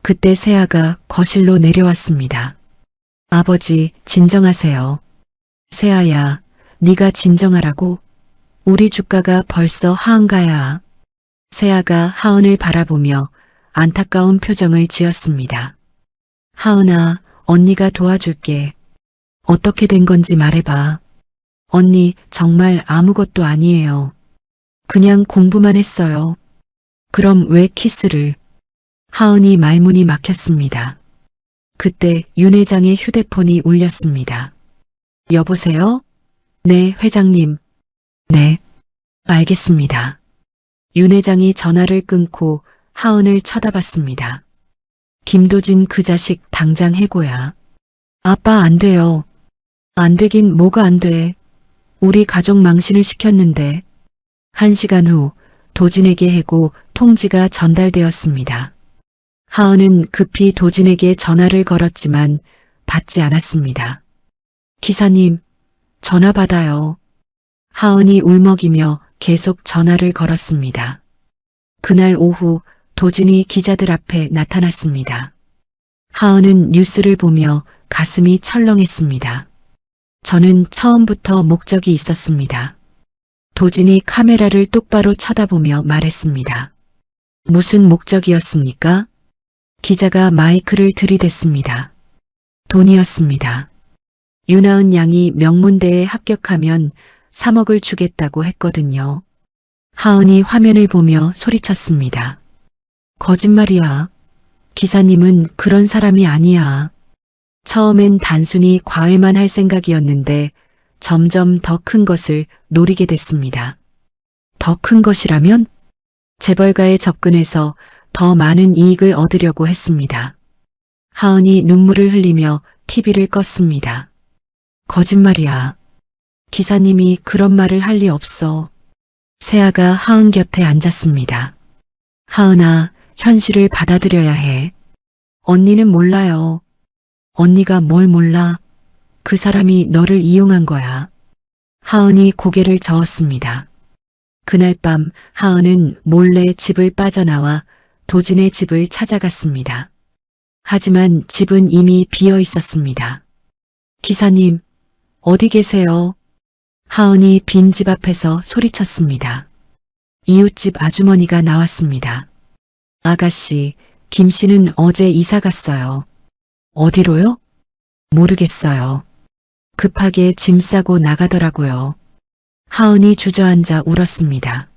Speaker 1: 그때 세아가 거실로 내려왔습니다. 아버지, 진정하세요. 세아야, 네가 진정하라고? 우리 주가가 벌써 하한가야. 세아가 하은을 바라보며 안타까운 표정을 지었습니다. 하은아, 언니가 도와줄게. 어떻게 된 건지 말해봐. 언니, 정말 아무것도 아니에요. 그냥 공부만 했어요. 그럼 왜 키스를? 하은이 말문이 막혔습니다. 그때 윤 회장의 휴대폰이 울렸습니다. 여보세요? 네, 회장님. 네, 알겠습니다. 윤 회장이 전화를 끊고 하은을 쳐다봤습니다. 김도진 그 자식 당장 해고야. 아빠 안 돼요. 안 되긴 뭐가 안 돼. 우리 가족 망신을 시켰는데. 1시간 후 도진에게 해고 통지가 전달되었습니다. 하은은 급히 도진에게 전화를 걸었지만 받지 않았습니다. 기사님, 전화 받아요. 하은이 울먹이며 계속 전화를 걸었습니다. 그날 오후 도진이 기자들 앞에 나타났습니다. 하은은 뉴스를 보며 가슴이 철렁했습니다. 저는 처음부터 목적이 있었습니다. 도진이 카메라를 똑바로 쳐다보며 말했습니다. 무슨 목적이었습니까? 기자가 마이크를 들이댔습니다. 돈이었습니다. 윤하은 양이 명문대에 합격하면 3억을 주겠다고 했거든요. 하은이 화면을 보며 소리쳤습니다. 거짓말이야. 기사님은 그런 사람이 아니야. 처음엔 단순히 과외만 할 생각이었는데 점점 더 큰 것을 노리게 됐습니다. 더 큰 것이라면? 재벌가에 접근해서 더 많은 이익을 얻으려고 했습니다. 하은이 눈물을 흘리며 TV를 껐습니다. 거짓말이야. 기사님이 그런 말을 할 리 없어. 세아가 하은 곁에 앉았습니다. 하은아, 현실을 받아들여야 해. 언니는 몰라요. 언니가 뭘 몰라? 그 사람이 너를 이용한 거야. 하은이 고개를 저었습니다. 그날 밤 하은은 몰래 집을 빠져나와 도진의 집을 찾아갔습니다. 하지만 집은 이미 비어 있었습니다. 기사님, 어디 계세요? 하은이 빈 집 앞에서 소리쳤습니다. 이웃집 아주머니가 나왔습니다. 아가씨, 김 씨는 어제 이사 갔어요. 어디로요? 모르겠어요. 급하게 짐 싸고 나가더라고요. 하은이 주저앉아 울었습니다.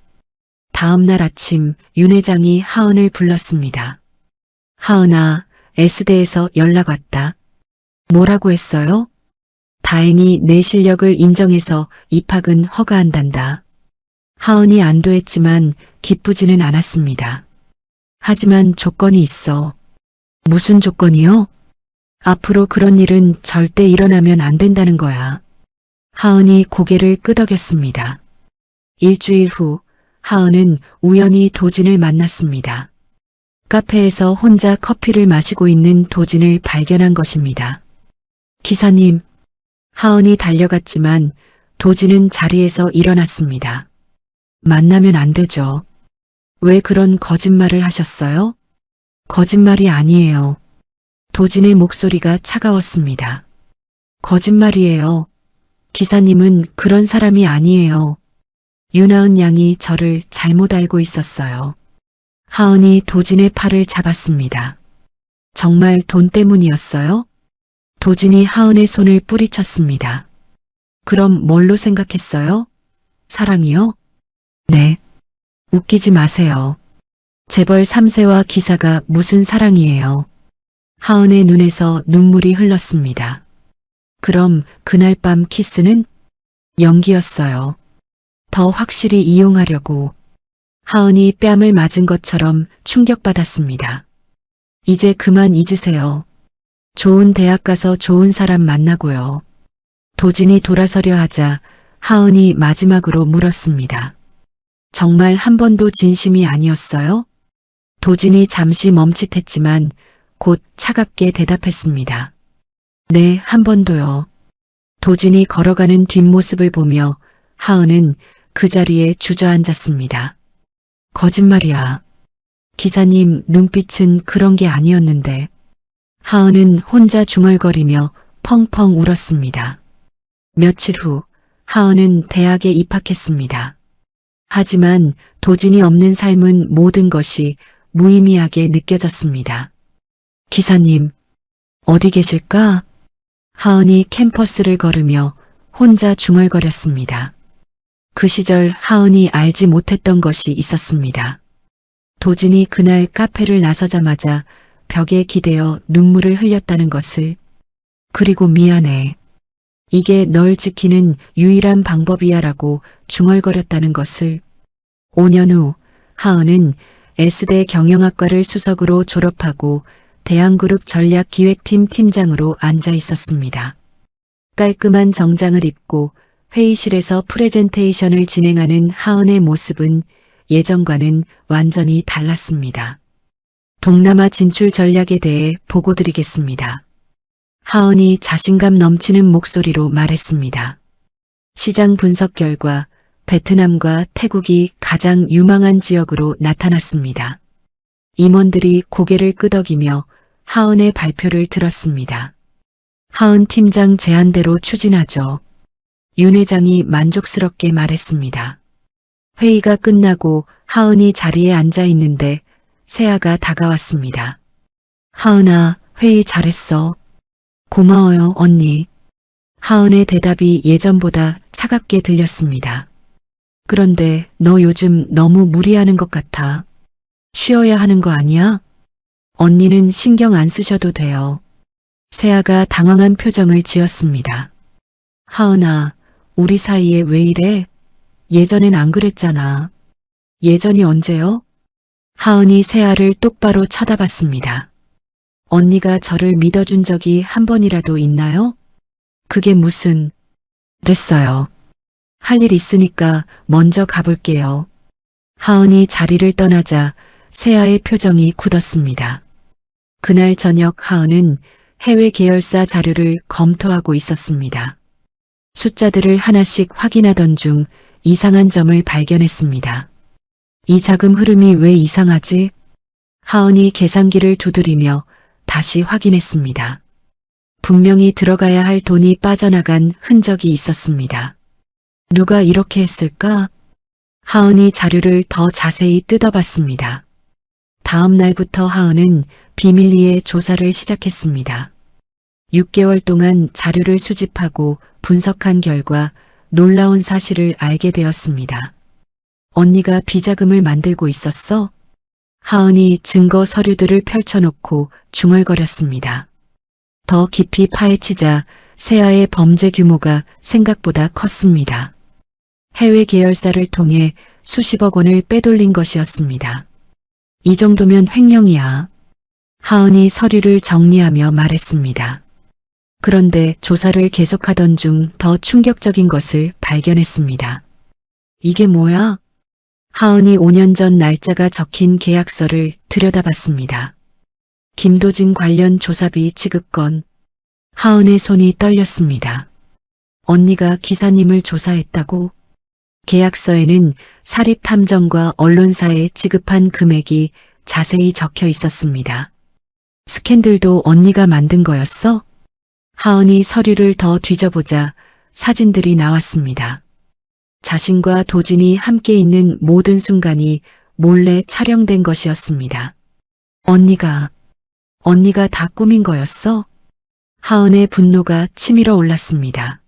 Speaker 1: 다음 날 아침 윤 회장이 하은을 불렀습니다. 하은아, S대에서 연락 왔다. 뭐라고 했어요? 다행히 내 실력을 인정해서 입학은 허가한단다. 하은이 안도했지만 기쁘지는 않았습니다. 하지만 조건이 있어. 무슨 조건이요? 앞으로 그런 일은 절대 일어나면 안 된다는 거야. 하은이 고개를 끄덕였습니다. 일주일 후 하은은 우연히 도진을 만났습니다. 카페에서 혼자 커피를 마시고 있는 도진을 발견한 것입니다. 기사님, 하은이 달려갔지만 도진은 자리에서 일어났습니다. 만나면 안 되죠. 왜 그런 거짓말을 하셨어요? 거짓말이 아니에요. 도진의 목소리가 차가웠습니다. 거짓말이에요. 기사님은 그런 사람이 아니에요. 윤하은 양이 저를 잘못 알고 있었어요. 하은이 도진의 팔을 잡았습니다. 정말 돈 때문이었어요? 도진이 하은의 손을 뿌리쳤습니다. 그럼 뭘로 생각했어요? 사랑이요? 네. 웃기지 마세요. 재벌 3세와 기사가 무슨 사랑이에요. 하은의 눈에서 눈물이 흘렀습니다. 그럼 그날 밤 키스는 연기였어요. 더 확실히 이용하려고. 하은이 뺨을 맞은 것처럼 충격받았습니다. 이제 그만 잊으세요. 좋은 대학 가서 좋은 사람 만나고요. 도진이 돌아서려 하자 하은이 마지막으로 물었습니다. 정말 한 번도 진심이 아니었어요? 도진이 잠시 멈칫했지만 곧 차갑게 대답했습니다. 네, 한 번도요. 도진이 걸어가는 뒷모습을 보며 하은은 그 자리에 주저앉았습니다. 거짓말이야. 기사님 눈빛은 그런 게 아니었는데. 하은은 혼자 중얼거리며 펑펑 울었습니다. 며칠 후 하은은 대학에 입학했습니다. 하지만 도진이 없는 삶은 모든 것이 무의미하게 느껴졌습니다. 기사님, 어디 계실까? 하은이 캠퍼스를 걸으며 혼자 중얼거렸습니다. 그 시절 하은이 알지 못했던 것이 있었습니다. 도진이 그날 카페를 나서자마자 벽에 기대어 눈물을 흘렸다는 것을. 그리고 미안해. 이게 널 지키는 유일한 방법이야 라고 중얼거렸다는 것을. 5년 후 하은은 S대 경영학과를 수석으로 졸업하고 대한그룹 전략기획팀 팀장으로 앉아 있었습니다. 깔끔한 정장을 입고 회의실에서 프레젠테이션을 진행하는 하은의 모습은 예전과는 완전히 달랐습니다. 동남아 진출 전략에 대해 보고드리겠습니다. 하은이 자신감 넘치는 목소리로 말했습니다. 시장 분석 결과 베트남과 태국이 가장 유망한 지역으로 나타났습니다. 임원들이 고개를 끄덕이며 하은의 발표를 들었습니다. 하은 팀장 제안대로 추진하죠. 윤 회장이 만족스럽게 말했습니다. 회의가 끝나고 하은이 자리에 앉아 있는데 세아가 다가왔습니다. 하은아, 회의 잘했어. 고마워요, 언니. 하은의 대답이 예전보다 차갑게 들렸습니다. 그런데 너 요즘 너무 무리하는 것 같아. 쉬어야 하는 거 아니야? 언니는 신경 안 쓰셔도 돼요. 세아가 당황한 표정을 지었습니다. 하은아, 우리 사이에 왜 이래? 예전엔 안 그랬잖아. 예전이 언제요? 하은이 세아를 똑바로 쳐다봤습니다. 언니가 저를 믿어준 적이 한 번이라도 있나요? 그게 무슨... 됐어요. 할 일 있으니까 먼저 가볼게요. 하은이 자리를 떠나자 세아의 표정이 굳었습니다. 그날 저녁 하은은 해외 계열사 자료를 검토하고 있었습니다. 숫자들을 하나씩 확인하던 중 이상한 점을 발견했습니다. 이 자금 흐름이 왜 이상하지? 하은이 계산기를 두드리며 다시 확인했습니다. 분명히 들어가야 할 돈이 빠져나간 흔적이 있었습니다. 누가 이렇게 했을까? 하은이 자료를 더 자세히 뜯어봤습니다. 다음 날부터 하은은 비밀리에 조사를 시작했습니다. 6개월 동안 자료를 수집하고 분석한 결과 놀라운 사실을 알게 되었습니다. 언니가 비자금을 만들고 있었어? 하은이 증거 서류들을 펼쳐놓고 중얼거렸습니다. 더 깊이 파헤치자 세아의 범죄 규모가 생각보다 컸습니다. 해외 계열사를 통해 수십억 원을 빼돌린 것이었습니다. 이 정도면 횡령이야. 하은이 서류를 정리하며 말했습니다. 그런데 조사를 계속하던 중 더 충격적인 것을 발견했습니다. 이게 뭐야? 하은이 5년 전 날짜가 적힌 계약서를 들여다봤습니다. 김도진 관련 조사비 지급건. 하은의 손이 떨렸습니다. 언니가 기사님을 조사했다고? 계약서에는 사립탐정과 언론사에 지급한 금액이 자세히 적혀 있었습니다. 스캔들도 언니가 만든 거였어? 하은이 서류를 더 뒤져보자 사진들이 나왔습니다. 자신과 도진이 함께 있는 모든 순간이 몰래 촬영된 것이었습니다. 언니가 다 꾸민 거였어? 하은의 분노가 치밀어 올랐습니다.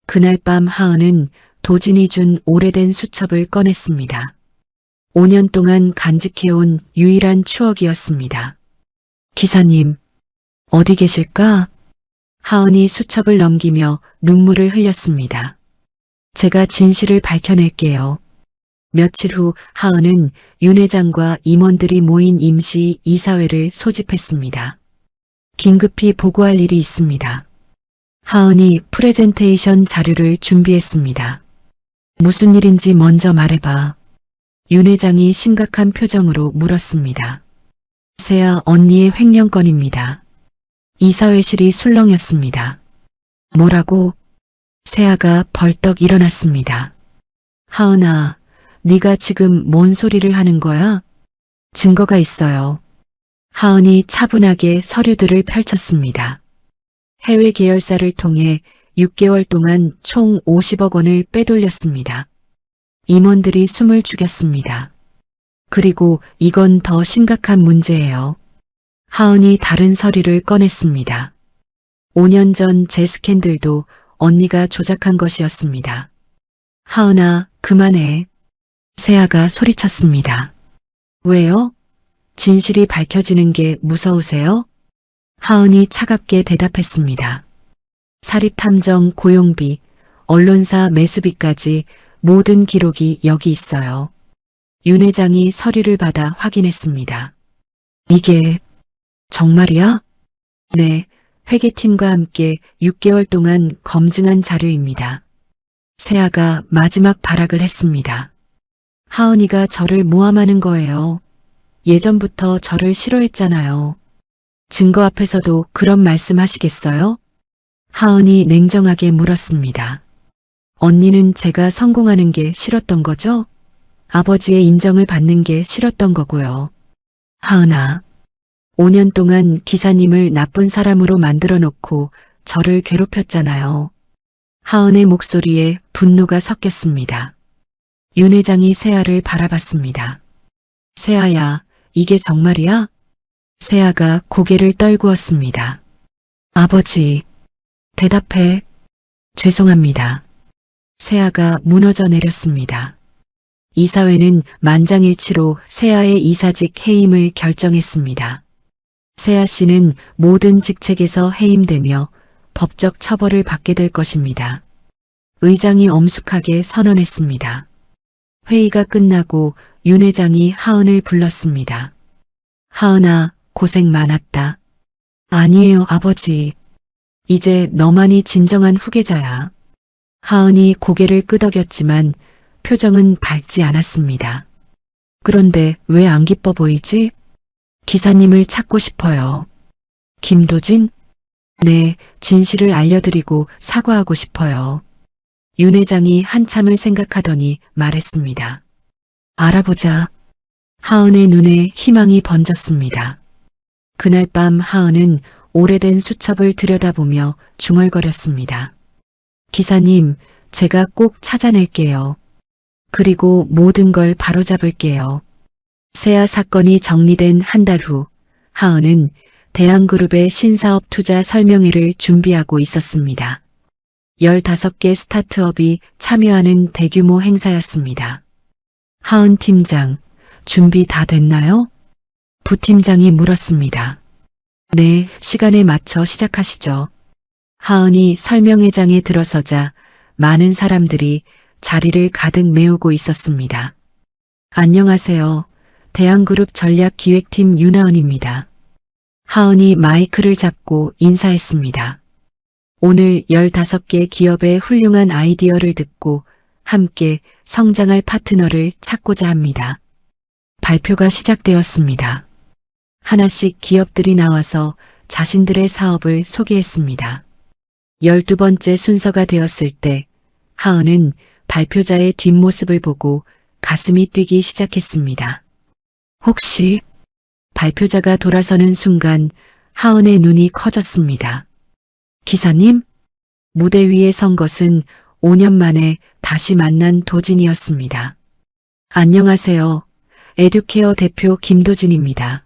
Speaker 1: 그날 밤 하은은 도진이 준 오래된 수첩을 꺼냈습니다. 5년 동안 간직해온 유일한 추억이었습니다. 기사님, 어디 계실까? 하은이 수첩을 넘기며 눈물을 흘렸습니다. 제가 진실을 밝혀낼게요. 며칠 후 하은은 윤 회장과 임원들이 모인 임시 이사회를 소집했습니다. 긴급히 보고할 일이 있습니다. 하은이 프레젠테이션 자료를 준비했습니다. 무슨 일인지 먼저 말해봐. 윤 회장이 심각한 표정으로 물었습니다. 세아 언니의 횡령건입니다. 이사회실이 술렁였습니다. 뭐라고? 세아가 벌떡 일어났습니다. 하은아, 네가 지금 뭔 소리를 하는 거야? 증거가 있어요. 하은이 차분하게 서류들을 펼쳤습니다. 해외 계열사를 통해 6개월 동안 총 50억 원을 빼돌렸습니다. 임원들이 숨을 죽였습니다. 그리고 이건 더 심각한 문제예요. 하은이 다른 서류를 꺼냈습니다. 5년 전 제 스캔들도 언니가 조작한 것이었습니다. 하은아, 그만해. 세아가 소리쳤습니다. 왜요? 진실이 밝혀지는 게 무서우세요? 하은이 차갑게 대답했습니다. 사립탐정 고용비, 언론사 매수비까지 모든 기록이 여기 있어요. 윤 회장이 서류를 받아 확인했습니다. 이게 정말이야? 네, 회계팀과 함께 6개월 동안 검증한 자료입니다. 세아가 마지막 발악을 했습니다. 하은이가 저를 모함하는 거예요. 예전부터 저를 싫어했잖아요. 증거 앞에서도 그런 말씀 하시겠어요? 하은이 냉정하게 물었습니다. 언니는 제가 성공하는 게 싫었던 거죠? 아버지의 인정을 받는 게 싫었던 거고요. 하은아, 5년 동안 기사님을 나쁜 사람으로 만들어 놓고 저를 괴롭혔잖아요. 하은의 목소리에 분노가 섞였습니다. 윤 회장이 세아를 바라봤습니다. 세아야, 이게 정말이야? 세아가 고개를 떨구었습니다. 아버지, 대답해. 죄송합니다. 세아가 무너져 내렸습니다. 이사회는 만장일치로 세아의 이사직 해임을 결정했습니다. 세아 씨는 모든 직책에서 해임되며 법적 처벌을 받게 될 것입니다. 의장이 엄숙하게 선언했습니다. 회의가 끝나고 윤 회장이 하은을 불렀습니다. 하은아, 고생 많았다. 아니에요, 아버지. 이제 너만이 진정한 후계자야. 하은이 고개를 끄덕였지만 표정은 밝지 않았습니다. 그런데 왜 안 기뻐 보이지? 기사님을 찾고 싶어요. 김도진? 네, 진실을 알려드리고 사과하고 싶어요. 윤 회장이 한참을 생각하더니 말했습니다. 알아보자. 하은의 눈에 희망이 번졌습니다. 그날 밤 하은은 오래된 수첩을 들여다보며 중얼거렸습니다. 기사님, 제가 꼭 찾아낼게요. 그리고 모든 걸 바로잡을게요. 세아 사건이 정리된 한 달 후, 하은은 대한그룹의 신사업 투자 설명회를 준비하고 있었습니다. 15개 스타트업이 참여하는 대규모 행사였습니다. 하은 팀장, 준비 다 됐나요? 부팀장이 물었습니다. 네, 시간에 맞춰 시작하시죠. 하은이 설명회장에 들어서자 많은 사람들이 자리를 가득 메우고 있었습니다. 안녕하세요. 대한그룹 전략기획팀 윤하은입니다. 하은이 마이크를 잡고 인사했습니다. 오늘 15개 기업의 훌륭한 아이디어를 듣고 함께 성장할 파트너를 찾고자 합니다. 발표가 시작되었습니다. 하나씩 기업들이 나와서 자신들의 사업을 소개했습니다. 12번째 순서가 되었을 때 하은은 발표자의 뒷모습을 보고 가슴이 뛰기 시작했습니다. 혹시 발표자가 돌아서는 순간 하은의 눈이 커졌습니다. 기사님? 무대 위에 선 것은 5년 만에 다시 만난 도진이었습니다. 안녕하세요. 에듀케어 대표 김도진입니다.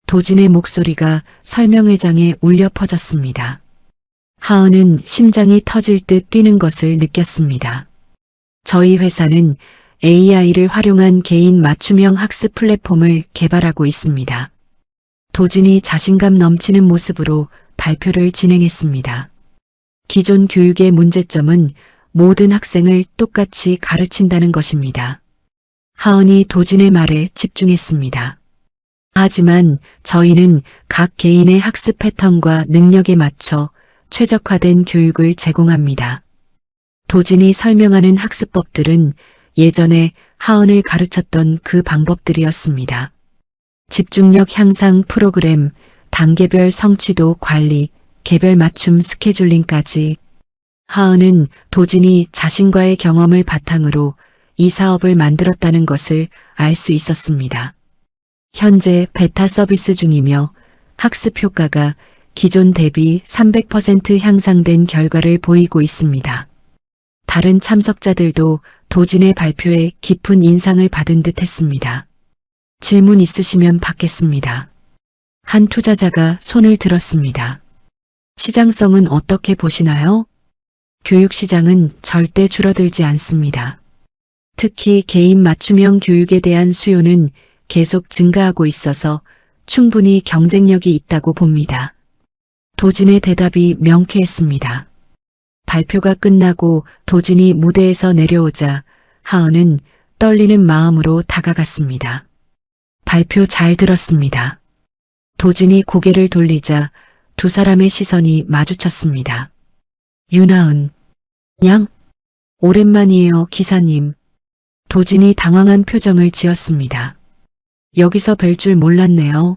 Speaker 1: 도진의 목소리가 설명회장에 울려 퍼졌습니다. 하은은 심장이 터질 듯 뛰는 것을 느꼈습니다. 저희 회사는 AI를 활용한 개인 맞춤형 학습 플랫폼을 개발하고 있습니다. 도진이 자신감 넘치는 모습으로 발표를 진행했습니다. 기존 교육의 문제점은 모든 학생을 똑같이 가르친다는 것입니다. 하은이 도진의 말에 집중했습니다. 하지만 저희는 각 개인의 학습 패턴과 능력에 맞춰 최적화된 교육을 제공합니다. 도진이 설명하는 학습법들은 예전에 하은을 가르쳤던 그 방법들이었습니다. 집중력 향상 프로그램, 단계별 성취도 관리, 개별 맞춤 스케줄링까지. 하은은 도진이 자신과의 경험을 바탕으로 이 사업을 만들었다는 것을 알 수 있었습니다. 현재 베타 서비스 중이며 학습 효과가 기존 대비 300% 향상된 결과를 보이고 있습니다. 다른 참석자들도 도진의 발표에 깊은 인상을 받은 듯 했습니다. 질문 있으시면 받겠습니다. 한 투자자가 손을 들었습니다. 시장성은 어떻게 보시나요? 교육시장은 절대 줄어들지 않습니다. 특히 개인 맞춤형 교육에 대한 수요는 계속 증가하고 있어서 충분히 경쟁력이 있다고 봅니다. 도진의 대답이 명쾌했습니다. 발표가 끝나고 도진이 무대에서 내려오자 하은은 떨리는 마음으로 다가갔습니다. 발표 잘 들었습니다. 도진이 고개를 돌리자 두 사람의 시선이 마주쳤습니다. 윤하은 양? 오랜만이에요, 기사님. 도진이 당황한 표정을 지었습니다. 여기서 뵐 줄 몰랐네요.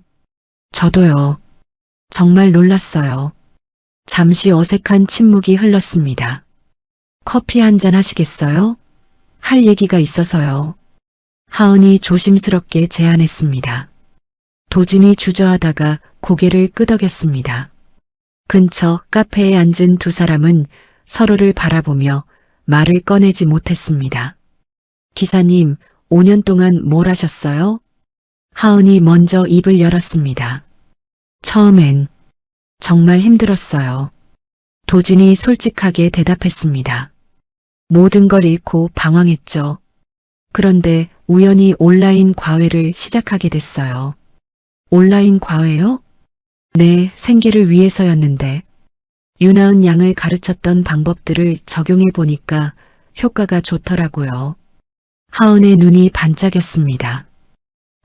Speaker 1: 저도요. 정말 놀랐어요. 잠시 어색한 침묵이 흘렀습니다. 커피 한잔 하시겠어요? 할 얘기가 있어서요. 하은이 조심스럽게 제안했습니다. 도진이 주저하다가 고개를 끄덕였습니다. 근처 카페에 앉은 두 사람은 서로를 바라보며 말을 꺼내지 못했습니다. 기사님, 5년 동안 뭘 하셨어요? 하은이 먼저 입을 열었습니다. 처음엔 정말 힘들었어요. 도진이 솔직하게 대답했습니다. 모든 걸 잃고 방황했죠. 그런데 우연히 온라인 과외를 시작하게 됐어요. 온라인 과외요? 네, 생계를 위해서였는데 윤하은 양을 가르쳤던 방법들을 적용해 보니까 효과가 좋더라고요. 하은의 눈이 반짝였습니다.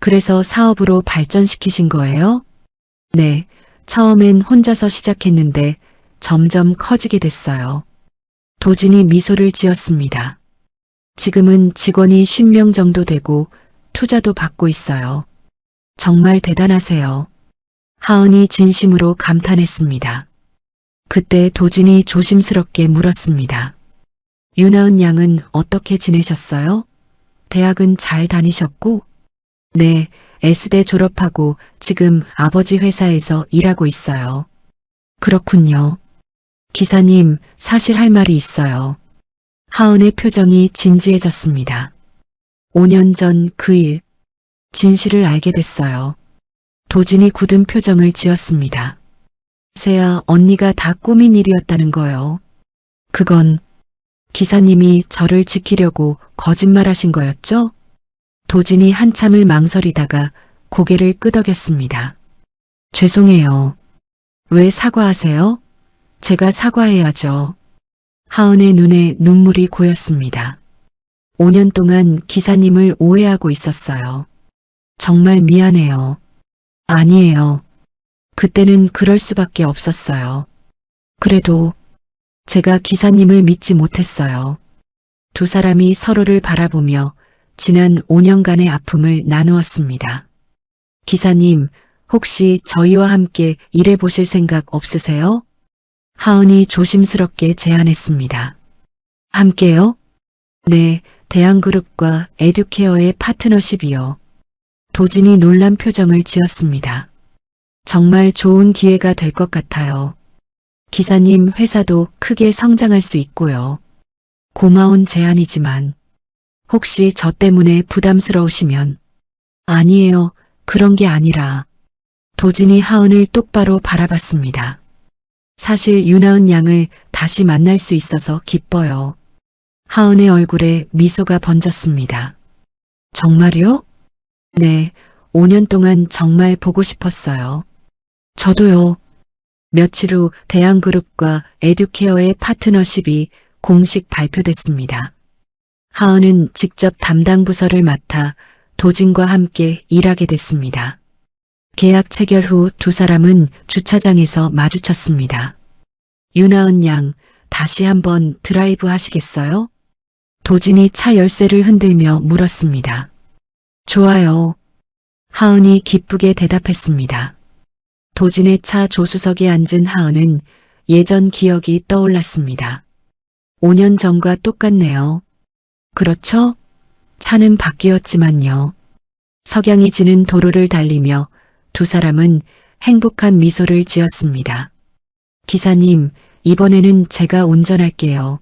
Speaker 1: 그래서 사업으로 발전시키신 거예요? 네, 처음엔 혼자서 시작했는데 점점 커지게 됐어요. 도진이 미소를 지었습니다. 지금은 직원이 50명 정도 되고 투자도 받고 있어요. 정말 대단하세요. 하은이 진심으로 감탄했습니다. 그때 도진이 조심스럽게 물었습니다. 윤하은 양은 어떻게 지내셨어요? 대학은 잘 다니셨고? 네, S대 졸업하고 지금 아버지 회사에서 일하고 있어요. 그렇군요. 기사님, 사실 할 말이 있어요. 하은의 표정이 진지해졌습니다. 5년 전 그 일, 진실을 알게 됐어요. 도진이 굳은 표정을 지었습니다. 세아, 언니가 다 꾸민 일이었다는 거요. 그건 기사님이 저를 지키려고 거짓말하신 거였죠? 도진이 한참을 망설이다가 고개를 끄덕였습니다. 죄송해요. 왜 사과하세요? 제가 사과해야죠. 하은의 눈에 눈물이 고였습니다. 5년 동안 기사님을 오해하고 있었어요. 정말 미안해요. 아니에요. 그때는 그럴 수밖에 없었어요. 그래도 제가 기사님을 믿지 못했어요. 두 사람이 서로를 바라보며 지난 5년간의 아픔을 나누었습니다. 기사님, 혹시 저희와 함께 일해보실 생각 없으세요? 하은이 조심스럽게 제안했습니다. 함께요? 네, 대한그룹과 에듀케어의 파트너십이요. 도진이 놀란 표정을 지었습니다. 정말 좋은 기회가 될 것 같아요. 기사님 회사도 크게 성장할 수 있고요. 고마운 제안이지만 혹시 저 때문에 부담스러우시면 아니에요. 그런 게 아니라 도진이 하은을 똑바로 바라봤습니다. 사실 윤하은 양을 다시 만날 수 있어서 기뻐요. 하은의 얼굴에 미소가 번졌습니다. 정말요? 네, 5년 동안 정말 보고 싶었어요. 저도요. 며칠 후 대한그룹과 에듀케어의 파트너십이 공식 발표됐습니다. 하은은 직접 담당 부서를 맡아 도진과 함께 일하게 됐습니다. 계약 체결 후 두 사람은 주차장에서 마주쳤습니다. 윤하은 양, 다시 한번 드라이브 하시겠어요? 도진이 차 열쇠를 흔들며 물었습니다. 좋아요. 하은이 기쁘게 대답했습니다. 도진의 차 조수석에 앉은 하은은 예전 기억이 떠올랐습니다. 5년 전과 똑같네요. 그렇죠? 차는 바뀌었지만요. 석양이 지는 도로를 달리며 두 사람은 행복한 미소를 지었습니다. 기사님, 이번에는 제가 운전할게요.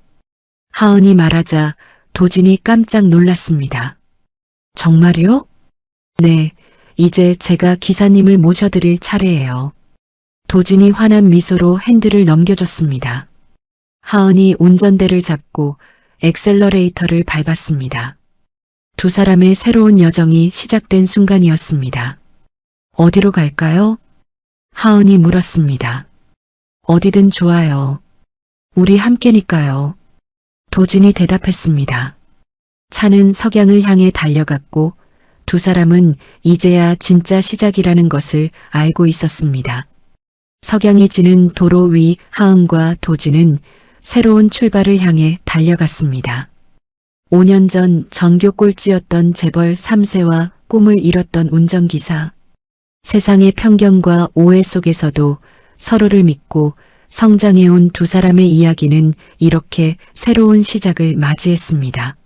Speaker 1: 하은이 말하자 도진이 깜짝 놀랐습니다. 정말요? 네, 이제 제가 기사님을 모셔드릴 차례예요. 도진이 환한 미소로 핸들을 넘겨줬습니다. 하은이 운전대를 잡고 엑셀러레이터를 밟았습니다. 두 사람의 새로운 여정이 시작된 순간이었습니다. 어디로 갈까요? 하은이 물었습니다. 어디든 좋아요. 우리 함께니까요. 도진이 대답했습니다. 차는 석양을 향해 달려갔고 두 사람은 이제야 진짜 시작이라는 것을 알고 있었습니다. 석양이 지는 도로 위 하은과 도진은 새로운 출발을 향해 달려갔습니다. 5년 전 전교 꼴찌였던 재벌 3세와 꿈을 이뤘던 운전기사. 세상의 편견과 오해 속에서도 서로를 믿고 성장해온 두 사람의 이야기는 이렇게 새로운 시작을 맞이했습니다.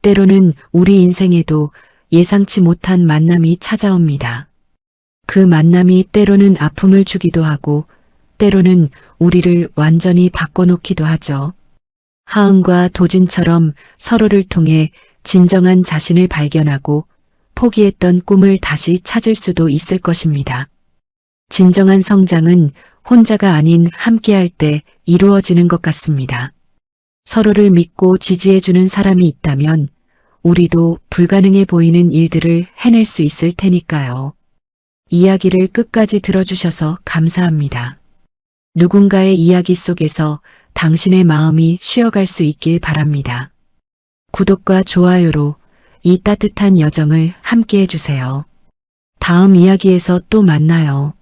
Speaker 1: 때로는 우리 인생에도 예상치 못한 만남이 찾아옵니다. 그 만남이 때로는 아픔을 주기도 하고 때로는 우리를 완전히 바꿔놓기도 하죠. 하은과 도진처럼 서로를 통해 진정한 자신을 발견하고 포기했던 꿈을 다시 찾을 수도 있을 것입니다. 진정한 성장은 혼자가 아닌 함께할 때 이루어지는 것 같습니다. 서로를 믿고 지지해주는 사람이 있다면 우리도 불가능해 보이는 일들을 해낼 수 있을 테니까요. 이야기를 끝까지 들어주셔서 감사합니다. 누군가의 이야기 속에서 당신의 마음이 쉬어갈 수 있길 바랍니다. 구독과 좋아요로 이 따뜻한 여정을 함께 해주세요. 다음 이야기에서 또 만나요.